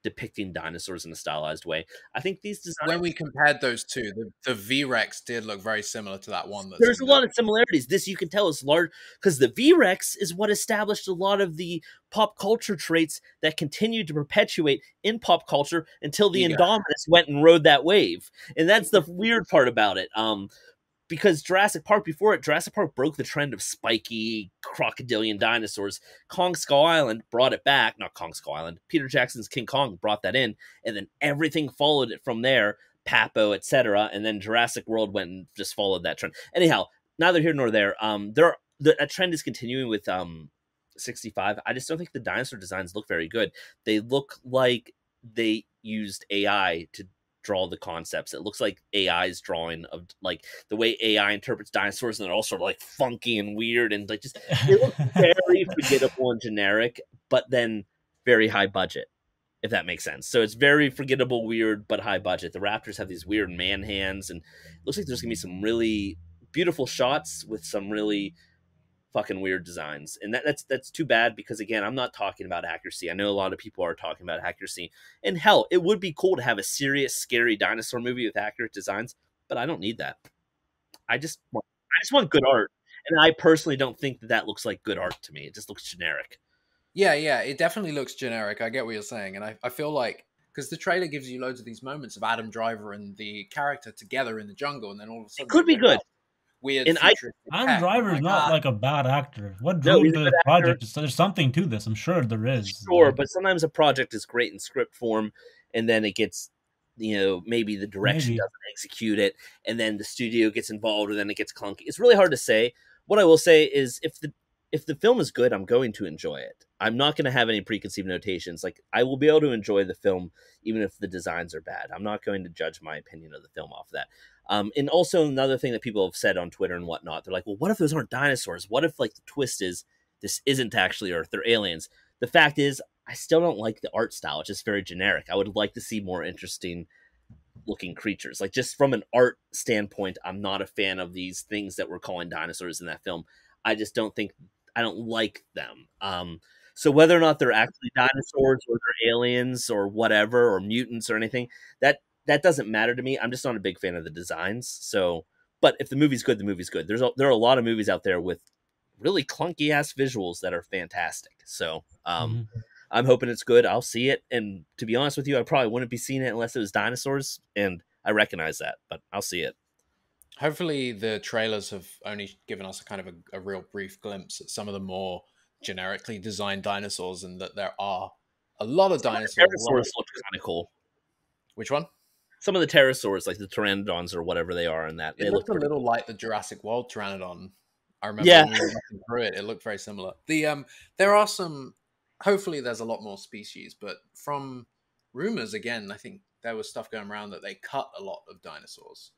depicting dinosaurs in a stylized way. I think these designs, when we compared those two, the V-Rex did look very similar to that one. There's a lot of similarities. This you can tell is large because the V-Rex is what established a lot of the pop culture traits that continued to perpetuate in pop culture until the Indominus went and rode that wave. And that's the weird part about it. Because Jurassic Park, before it, Jurassic Park broke the trend of spiky crocodilian dinosaurs. Kong Skull Island brought it back. Not Kong Skull Island. Peter Jackson's King Kong brought that in. And then everything followed it from there. Papo, etc. And then Jurassic World went and just followed that trend. Anyhow, neither here nor there. That trend is continuing with 65. I just don't think the dinosaur designs look very good. They look like they used AI to draw the concepts. It looks like AI's drawing of like the way AI interprets dinosaurs, and they're all sort of like funky and weird and like just they look very forgettable and generic, but then very high budget, if that makes sense. So it's very forgettable, weird, but high budget. The Raptors have these weird man hands, and it looks like there's gonna be some really beautiful shots with some really fucking weird designs, and that's too bad because again, I'm not talking about accuracy. I know a lot of people are talking about accuracy, and hell, it would be cool to have a serious, scary dinosaur movie with accurate designs, but I don't need that. I just want good art, and I personally don't think that looks like good art to me. It just looks generic. Yeah, it definitely looks generic. I get what you're saying, and I feel like because the trailer gives you loads of these moments of Adam Driver and the character together in the jungle, and then all of a sudden it could be good. Weird. And Adam Driver's not like a bad actor. What drove the project? There's something to this. I'm sure there is. Sure, but sometimes a project is great in script form, and then it gets, maybe the direction doesn't execute it, and then the studio gets involved, and then it gets clunky. It's really hard to say. What I will say is, if the film is good, I'm going to enjoy it. I'm not going to have any preconceived notations. Like, I will be able to enjoy the film even if the designs are bad. I'm not going to judge my opinion of the film off of that. And also another thing that people have said on Twitter and whatnot, they're like, well, what if those aren't dinosaurs? What if like the twist is this isn't actually Earth, they're aliens? The fact is, I still don't like the art style. It's just very generic. I would like to see more interesting looking creatures. Like, just from an art standpoint, I'm not a fan of these things that we're calling dinosaurs in that film. I don't like them. So whether or not they're actually dinosaurs or they're aliens or whatever, or mutants or anything, that doesn't matter to me. I'm just not a big fan of the designs. So, but if the movie's good, the movie's good. There are a lot of movies out there with really clunky ass visuals that are fantastic. So, I'm hoping it's good. I'll see it. And to be honest with you, I probably wouldn't be seeing it unless it was dinosaurs. And I recognize that, but I'll see it. Hopefully the trailers have only given us a kind of a real brief glimpse at some of the more generically designed dinosaurs, and that there are a lot of dinosaurs. Pterosaurs look kind of cool. Which one? Some of the pterosaurs, like the pteranodons or whatever they are in that. They look a little like the Jurassic World pteranodon. I remember when we were looking through it, it looked very similar. There are some, hopefully there's a lot more species, but from rumors, again, I think there was stuff going around that they cut a lot of dinosaurs.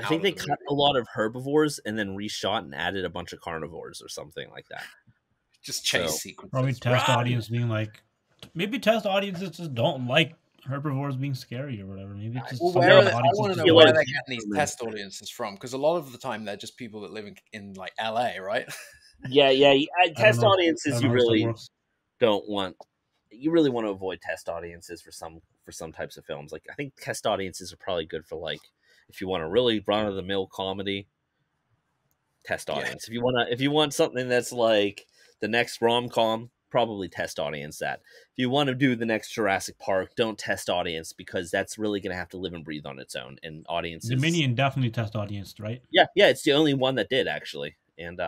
I think they cut a lot of herbivores and then reshot and added a bunch of carnivores or something like that. Just chase sequences. Probably test audience being like, maybe test audiences just don't like herbivores being scary or whatever. Maybe it's just I want to know where they're getting these test audiences from, because a lot of the time they're just people that live in like LA, right? Yeah. Test audiences you really don't want. You really want to avoid test audiences for some types of films. Like, I think test audiences are probably good for, like, if you want a really run of the mill comedy, test audience. If you want something that's like the next rom-com, probably test audience that. If you want to do the next Jurassic Park, don't test audience, because that's really going to have to live and breathe on its own. And audiences, Dominion definitely test audience, right? Yeah, it's the only one that did, actually, and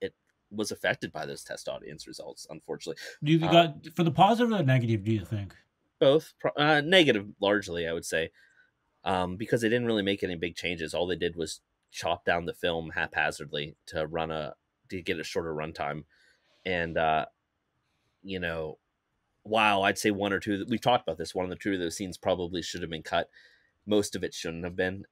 it was affected by those test audience results, unfortunately. Do you got for the positive or the negative? Do you think both? Negative, largely, I would say, because they didn't really make any big changes. All they did was chop down the film haphazardly to get a shorter runtime, and wow, I'd say one or two. We've talked about this. One or two of those scenes probably should have been cut. Most of it shouldn't have been.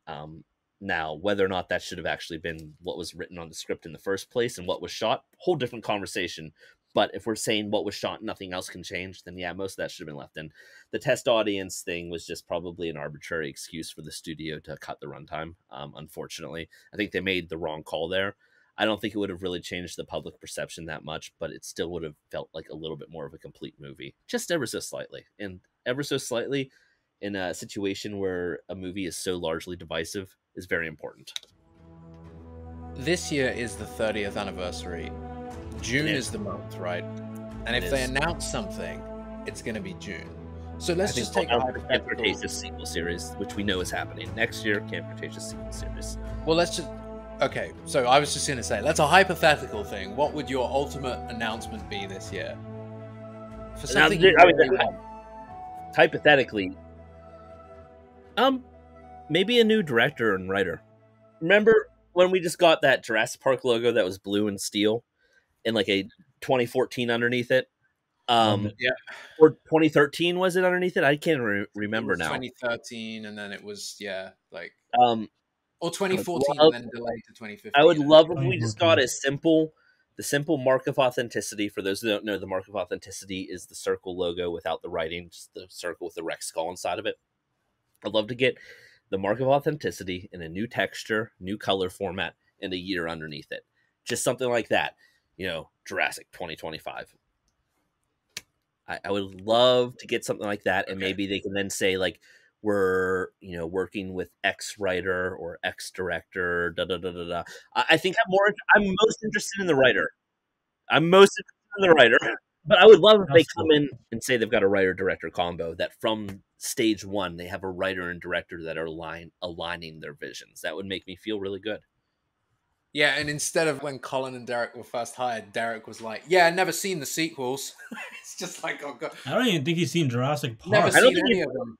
Now, whether or not that should have actually been what was written on the script in the first place and what was shot, whole different conversation. But if we're saying what was shot, nothing else can change, then yeah, most of that should have been left in. The test audience thing was just probably an arbitrary excuse for the studio to cut the runtime. Unfortunately, I think they made the wrong call there. I don't think it would have really changed the public perception that much, but it still would have felt like a little bit more of a complete movie, just ever so slightly. And ever so slightly, in a situation where a movie is so largely divisive, is very important. This year is the 30th anniversary. June is the month, right? And if they announce something, it's going to be June. So let's just take a Camp Cretaceous sequel series, which we know is happening next year. Camp Cretaceous sequel series. Well, let's just. Okay, so I was just going to say, that's a hypothetical thing. What would your ultimate announcement be this year? For something hypothetically, maybe a new director and writer. Remember when we just got that Jurassic Park logo that was blue and steel and like a 2014 underneath it? Yeah. Or 2013 was it underneath it? I can't remember now. 2013, and then it was or 2014 and then delayed to 2015. I would love if we just got the simple mark of authenticity. For those who don't know, the mark of authenticity is the circle logo without the writing, just the circle with the Rex skull inside of it. I'd love to get the mark of authenticity in a new texture, new color format, and a year underneath it. Just something like that. Jurassic 2025. I would love to get something like that, and maybe they can then say, like, we're working with X writer or X director. I think I'm most interested in the writer. But I would love if they come in and say they've got a writer director combo, that from stage one they have a writer and director that are aligning their visions. That would make me feel really good. Yeah, and instead of when Colin and Derek were first hired, Derek was like, "Yeah, I've never seen the sequels." It's just like, oh god, I don't even think he's seen Jurassic Park. Never seen any of them.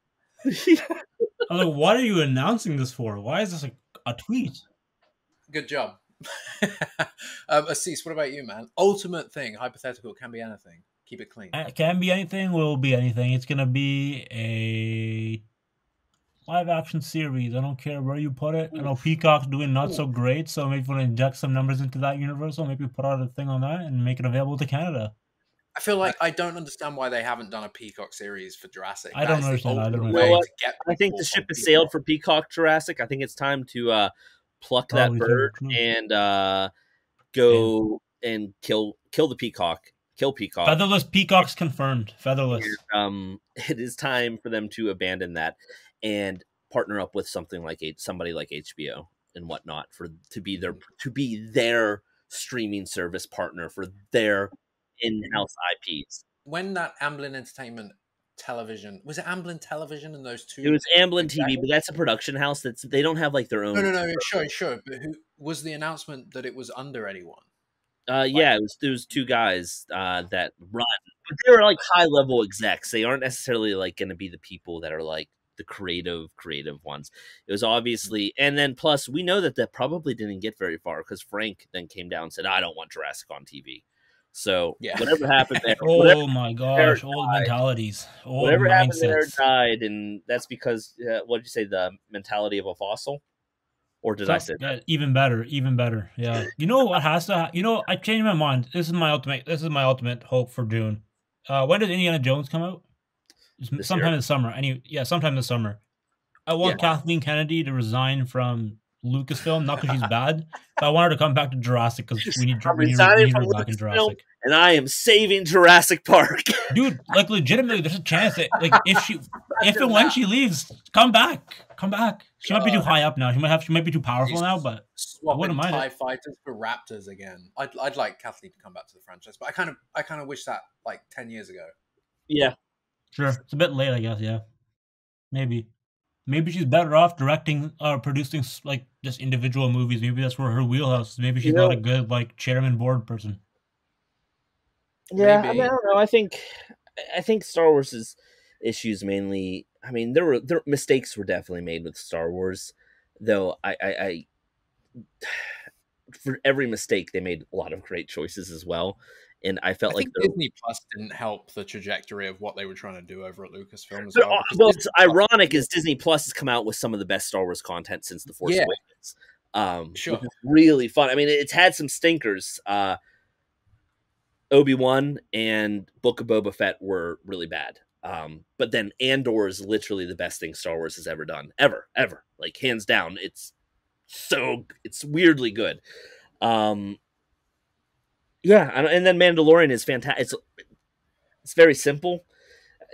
I'm like, what are you announcing this for? Why is this a tweet? Good job. Asees, what about you, man? Ultimate thing, hypothetical, can be anything. Keep it clean. It can be anything, will be anything. It's going to be a live action series. I don't care where you put it. I know Peacock's doing not so great, so maybe want to inject some numbers into that universe, or maybe put out a thing on that and make it available to Canada. I feel like I don't understand why they haven't done a Peacock series for Jurassic. I don't understand. I think the ship has sailed for Peacock Jurassic. I think it's time to pluck that bird and go and kill the peacock. Kill Peacock. Featherless Peacocks confirmed. Featherless. And, it is time for them to abandon that and partner up with somebody like HBO and whatnot to be their streaming service partner for their in-house IPs. When that Amblin Entertainment Television, was it Amblin Television and those two? It was Amblin TV, but that's a production house. They don't have like their own. No, sure. But who was the announcement that it was under anyone? Yeah, there was two guys that run, but they were like high-level execs. They aren't necessarily like going to be the people that are like the creative ones. It was obviously, and then plus we know that probably didn't get very far because Frank then came down and said, "I don't want Jurassic on TV." So whatever happened there, my gosh, old mentalities, whatever happened there died, and that's because what did you say? The mentality of a fossil, or did I say that? Even better, yeah. You know what has to? I changed my mind. This is my ultimate hope for June. When does Indiana Jones come out? Sometime this summer. Sometime this summer. I want Kathleen Kennedy to resign from Lucasfilm, not because she's bad, but I want her to come back to Jurassic because we need her back in Jurassic. and I am saving Jurassic Park. Dude, like legitimately, there's a chance that like if and when she leaves, come back. She might be too high up now. She might be too powerful now, but I wouldn't mind TIE it. fighters for Raptors again. I'd like Kathleen to come back to the franchise, but I kind of wish that like 10 years ago. Yeah, sure. It's a bit late, I guess. Yeah, maybe she's better off directing or producing like just individual movies. Maybe that's where her wheelhouse is. Maybe she's not a good like chairman board person. Yeah, I mean, I don't know. I think Star Wars's issues mainly. I mean, there mistakes were definitely made with Star Wars, though. I for every mistake they made a lot of great choices as well, and I felt like Disney Plus didn't help the trajectory of what they were trying to do over at Lucasfilm as well. What's ironic is Disney Plus has come out with some of the best Star Wars content since The Force Awakens. Sure, which is really fun. I mean, it's had some stinkers. Obi-Wan and Book of Boba Fett were really bad. But then Andor is literally the best thing Star Wars has ever done. Ever. Like, hands down. It's weirdly good. And then Mandalorian is fantastic. It's very simple,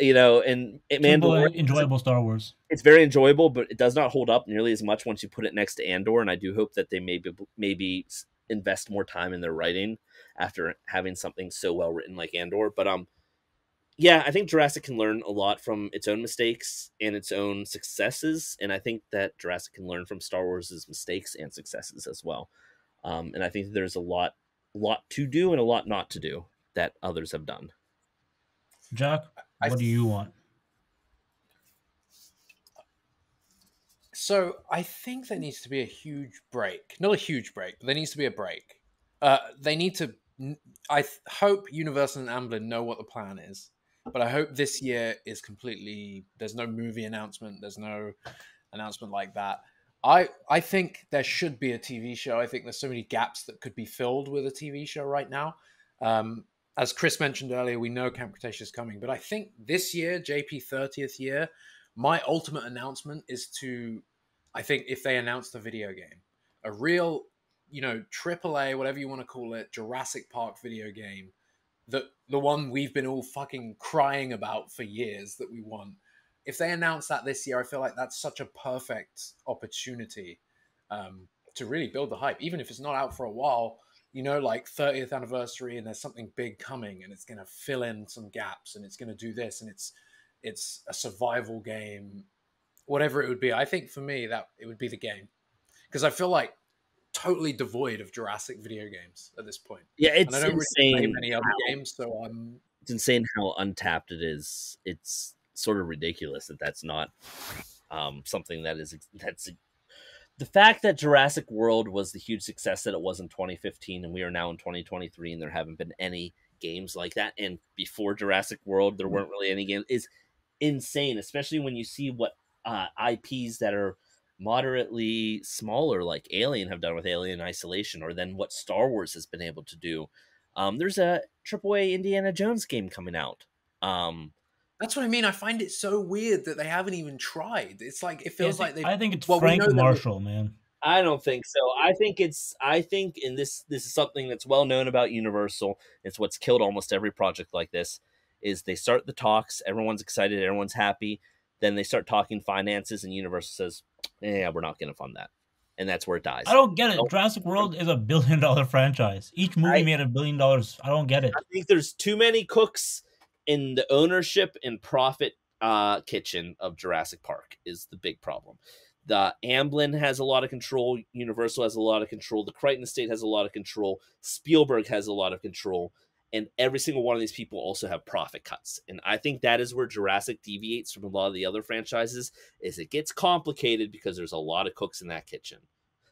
and Mandalorian enjoyable Star Wars. It's very enjoyable, but it does not hold up nearly as much once you put it next to Andor, and I do hope that they maybe invest more time in their writing after having something so well written like Andor. But I think Jurassic can learn a lot from its own mistakes and its own successes, and I think that Jurassic can learn from Star Wars' mistakes and successes as well. And I think there's a lot to do and a lot not to do that others have done. Jack, what do you want? So I think there needs to be a huge break. Not a huge break, but there needs to be a break. They need to. I hope Universal and Amblin know what the plan is, but I hope this year is completely. There's no movie announcement. There's no announcement like that. I think there should be a TV show. I think there's so many gaps that could be filled with a TV show right now. As Chris mentioned earlier, we know Camp Cretaceous is coming, but I think this year, JP 30th year, my ultimate announcement is to, I think if they announce the video game, a real, AAA, whatever you want to call it, Jurassic Park video game, the one we've been all fucking crying about for years that we want. If they announce that this year, I feel like that's such a perfect opportunity to really build the hype, even if it's not out for a while. Like 30th anniversary, and there's something big coming, and it's going to fill in some gaps, and it's going to do this, and it's a survival game, whatever it would be. I think for me that it would be the game, because I feel like totally devoid of Jurassic video games at this point. Yeah, it's and I don't insane. Really play many other games, so it's insane how untapped it is. It's sort of ridiculous that that's not something that's the fact that Jurassic World was the huge success that it was in 2015, and we are now in 2023, and there haven't been any games like that. And before Jurassic World, there weren't really any games. Is insane, especially when you see what IPs that are moderately smaller, like Alien, have done with Alien Isolation, or then what Star Wars has been able to do. There's a AAA Indiana Jones game coming out. That's what I mean. I find it so weird that they haven't even tried. It's like it feels like they. I think it's Frank Marshall, man. I don't think so. I think and this is something that's well known about Universal. It's what's killed almost every project like this. Is they start the talks, everyone's excited, everyone's happy. Then they start talking finances, and Universal says, "Yeah, we're not going to fund that," and that's where it dies. I don't get it. Jurassic World is $1 billion franchise. Each movie made $1 billion. I don't get it. I think there's too many cooks in the ownership and profit kitchen of Jurassic Park is the big problem. The Amblin has a lot of control. Universal has a lot of control. The Crichton Estate has a lot of control. Spielberg has a lot of control. And every single one of these people also have profit cuts. And I think that is where Jurassic deviates from a lot of the other franchises, is it gets complicated because there's a lot of cooks in that kitchen.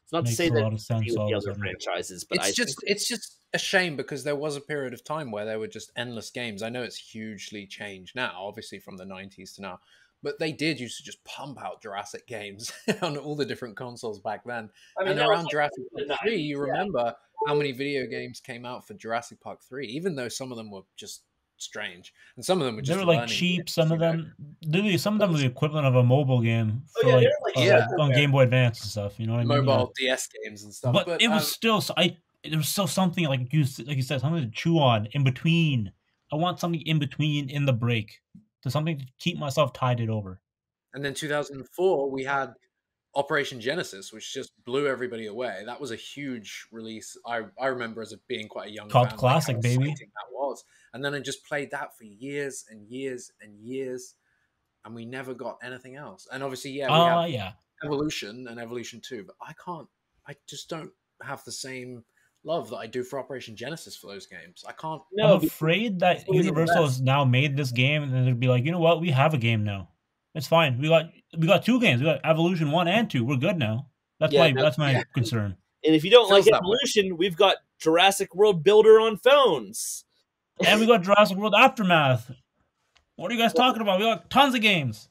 It's not to say that with the other franchises, but it's just a shame, because there was a period of time where there were just endless games. I know it's hugely changed now, obviously from the 90s to now, but they did used to just pump out Jurassic games on all the different consoles back then. I mean, and around Jurassic Park 3, you remember how many video games came out for Jurassic Park 3, even though some of them were just strange, and some of them were just like cheap. Games, some of them, literally, some of them were the equivalent of a mobile game for on Game Boy Advance and stuff. You know what I mean? Mobile DS games and stuff. But it was still. there's still something like you said, something to chew on in between. I want something in between in the break, to something to keep myself tided over. And then 2004, we had Operation Genesis, which just blew everybody away. That was a huge release. I remember as being quite a young Cult fan, like how classic, baby. exciting that was. And then I just played that for years and years and years, and we never got anything else. And obviously, we have Evolution and Evolution 2, but I just don't have the same love that I do for Operation Genesis for those games. I can't. No, I'm afraid that Universal has now made this game, and then they'd be like, you know what? We have a game now. It's fine. We got 2 games. We got Evolution 1 and 2. We're good now. That's my concern. And if you don't like Evolution, we've got Jurassic World Builder on phones. And we got Jurassic World Aftermath. What are you guys talking about? We got tons of games.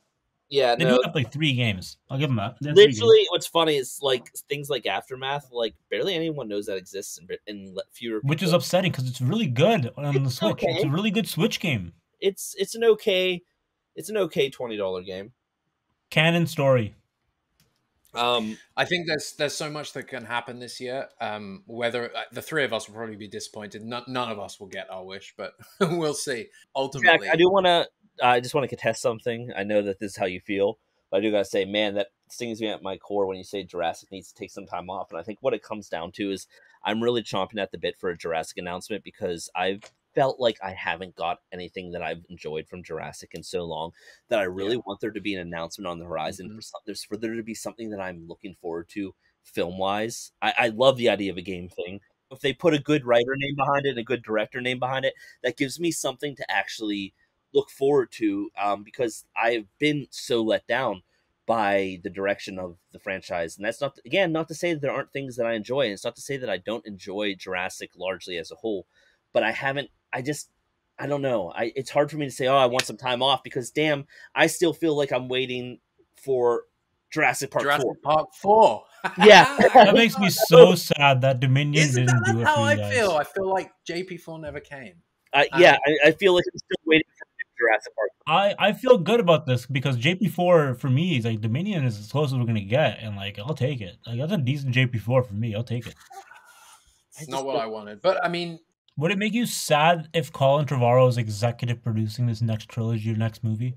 Yeah, they do have like 3 games. I'll give them that. Literally, what's funny is like things like Aftermath, like barely anyone knows that exists, and fewer people. Which is upsetting because it's really good on the Switch. Okay. It's a really good Switch game. It's an okay $20 game. Canon story. I think there's so much that can happen this year. Whether the 3 of us will probably be disappointed. None of us will get our wish, but we'll see. Ultimately, Jack, I just want to contest something. I know that this is how you feel, but I do gotta say, man, that stings me at my core when you say Jurassic needs to take some time off. And I think what it comes down to is I'm really chomping at the bit for a Jurassic announcement, because I've felt like I haven't got anything that I've enjoyed from Jurassic in so long that I really want there to be an announcement on the horizon for there to be something that I'm looking forward to film wise. I love the idea of a game thing. If they put a good writer name behind it and a good director name behind it, that gives me something to actually look forward to, because I've been so let down by the direction of the franchise. And that's not to say that there aren't things that I enjoy, and it's not to say that I don't enjoy Jurassic largely as a whole, but I don't know. It's hard for me to say, I want some time off, because damn, I still feel like I'm waiting for Jurassic Park 4. Yeah. That makes me so sad that Dominion didn't do it for you guys. I feel? I feel like JP4 never came. I feel like I'm still waiting for Jurassic Park. I feel good about this, because JP4 for me is like Dominion is as close as we're gonna get, and like I'll take it. Like that's a decent JP4 for me. I'll take it. It's not what I wanted, but I mean, would it make you sad if Colin Trevorrow is executive producing this next trilogy or next movie?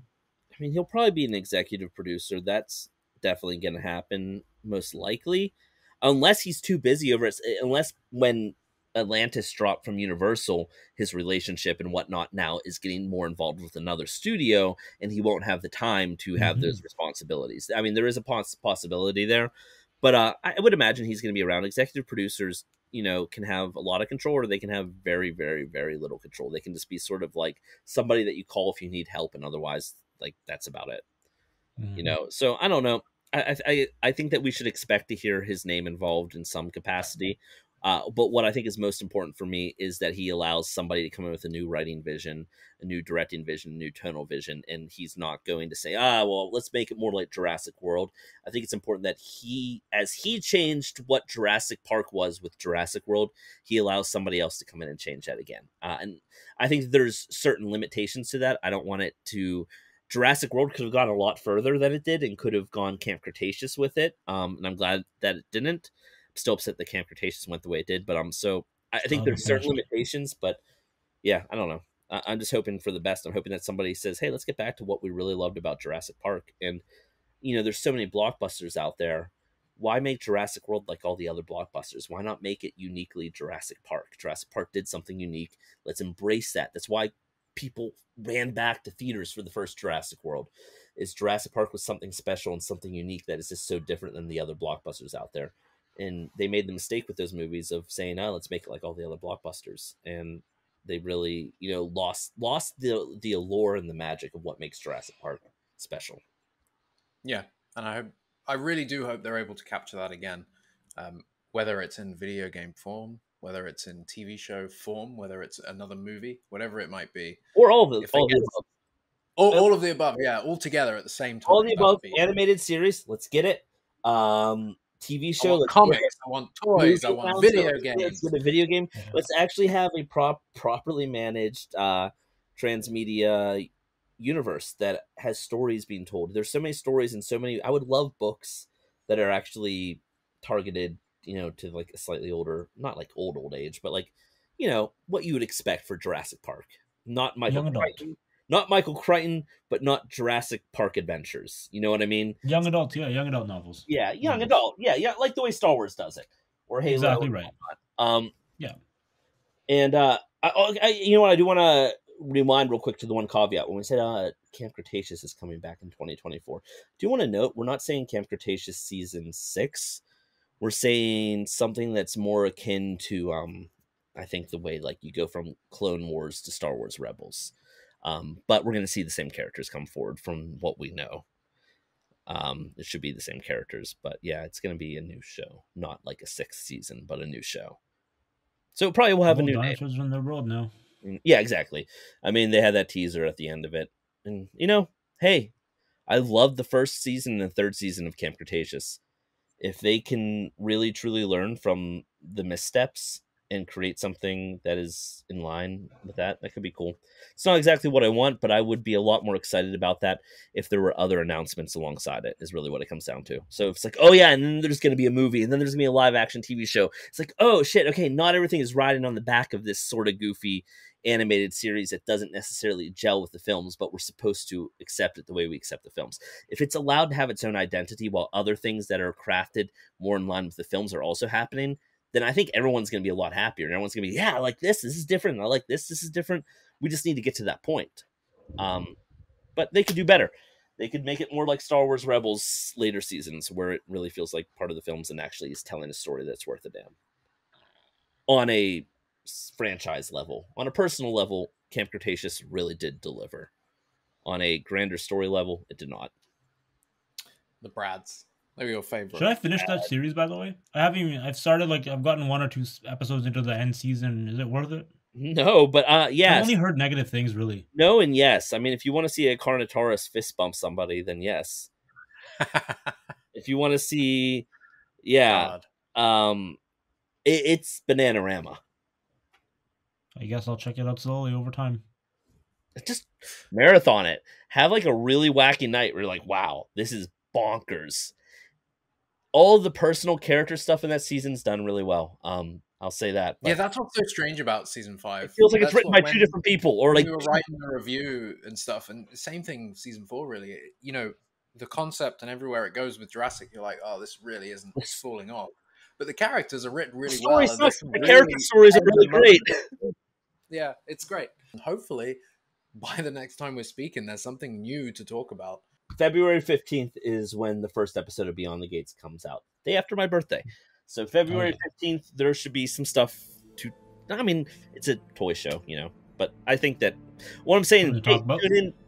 I mean, he'll probably be an executive producer. That's definitely going to happen, most likely, unless he's too busy over it. Unless when Atlantis dropped from Universal, his relationship and whatnot now is getting more involved with another studio, and he won't have the time to have those responsibilities. I mean, there is a possibility there, but I would imagine he's going to be around. Executive producers, can have a lot of control, or they can have very, very, very little control. They can just be sort of like somebody that you call if you need help, and otherwise, like, that's about it. So I don't know. I think that we should expect to hear his name involved in some capacity. But what I think is most important for me is that he allows somebody to come in with a new writing vision, a new directing vision, a new tonal vision, and he's not going to say, well, let's make it more like Jurassic World. I think it's important that as he changed what Jurassic Park was with Jurassic World, he allows somebody else to come in and change that again. And I think there's certain limitations to that. I don't want it to... Jurassic World could have gone a lot further than it did, and could have gone Camp Cretaceous with it. And I'm glad that it didn't. I'm still upset that Camp Cretaceous went the way it did, but I think there's certain limitations, but yeah, I don't know. I'm just hoping for the best. I'm hoping that somebody says, hey, let's get back to what we really loved about Jurassic Park. And, there's so many blockbusters out there. Why make Jurassic World like all the other blockbusters? Why not make it uniquely Jurassic Park? Jurassic Park did something unique. Let's embrace that. That's why people ran back to theaters for the first Jurassic World. Is Jurassic Park was something special and something unique that is just so different than the other blockbusters out there. And they made the mistake with those movies of saying, let's make it like all the other blockbusters. And they really, lost the allure and the magic of what makes Jurassic Park special. Yeah. And I really do hope they're able to capture that again. Whether it's in video game form, whether it's in TV show form, whether it's another movie, whatever it might be. Or all of the above. All of the above, yeah, all together at the same time. All of the above, animated series, let's get it. TV show, I want comics, I want toys, I want video games. Let's get a video game. Yeah. Let's actually have a properly managed transmedia universe that has stories being told. There's so many stories and so many. I would love books that are actually targeted to like a slightly older, not like old age, but like, what you would expect for Jurassic Park. Not Michael Crichton, not Michael Crichton, but not Jurassic Park Adventures. You know what I mean? Young adults, yeah, young adult novels. Yeah, young adult. Yeah, like the way Star Wars does it, or Halo. Exactly right. Yeah. And you know what? I do want to rewind real quick to the one caveat when we said Camp Cretaceous is coming back in 2024. Do you want to note we're not saying Camp Cretaceous season 6? We're saying something that's more akin to I think the way like you go from Clone Wars to Star Wars Rebels. But we're going to see the same characters come forward from what we know. It should be the same characters, but yeah, it's going to be a new show, not like a 6th season, but a new show. So it probably will have a new dinosaurs in the world now. Yeah, exactly. I mean, they had that teaser at the end of it, and hey, I loved the first season and the 3rd season of Camp Cretaceous. If they can really truly learn from the missteps and create something that is in line with that could be cool. It's not exactly what I want, but I would be a lot more excited about that if there were other announcements alongside it, is really what it comes down to. So if it's like, oh yeah, and then there's going to be a movie, and then there's going to be a live action TV show. It's like, oh shit, okay, not everything is riding on the back of this sort of goofy animated series that doesn't necessarily gel with the films, but we're supposed to accept it the way we accept the films. If it's allowed to have its own identity while other things that are crafted more in line with the films are also happening, then I think everyone's going to be a lot happier. And everyone's going to be, yeah, I like this is different. I like this is different. We just need to get to that point. But they could do better. They could make it more like Star Wars Rebels later seasons, where it really feels like part of the films and actually is telling a story that's worth a damn. On a franchise level. On a personal level, Camp Cretaceous really did deliver. On a grander story level, it did not. The Brads. They're your favorite. Should I finish that series, by the way? I've started, I've gotten 1 or 2 episodes into the end season. Is it worth it? No, but yes. I've only heard negative things, really. No and yes. I mean, if you want to see a Carnotaurus fist bump somebody, then yes. If you want to see, yeah. It's Bananarama. I guess I'll check it out slowly over time. Just marathon it. Have like a really wacky night where you're like, wow, this is bonkers. All the personal character stuff in that season's done really well. I'll say that. Yeah, that's what's so strange about season 5. It feels like it's written by 2 different people, or like we were writing a review and stuff, and same thing season 4. Really, the concept and everywhere it goes with Jurassic, you're like, oh, this really isn't. It's falling off. But the characters are written really well. The character stories are really great. Yeah, it's great. And hopefully, by the next time we're speaking, there's something new to talk about. February 15th is when the first episode of Beyond the Gates comes out. Day after my birthday. So February 15th, there should be some stuff to... I mean, it's a toy show, But I think that... What I'm saying,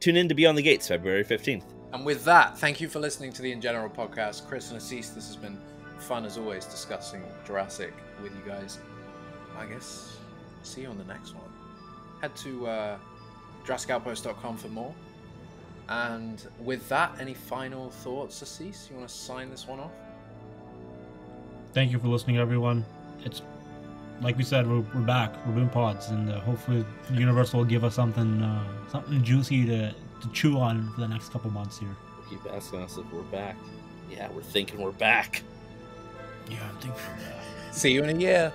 tune in to Beyond the Gates, February 15th. And with that, thank you for listening to the InGeneral podcast. Chris and Asees, this has been fun as always discussing Jurassic with you guys. I guess see you on the next one. Head to JurassicOutpost.com for more. And with that, any final thoughts, Asees? You want to sign this one off? Thank you for listening, everyone. It's like we said, we're back. We're doing pods, and hopefully Universal will give us something juicy to chew on for the next couple months here. Keep asking us if we're back. Yeah, we're thinking we're back. Yeah, I'm thinking we're back. See you in a year.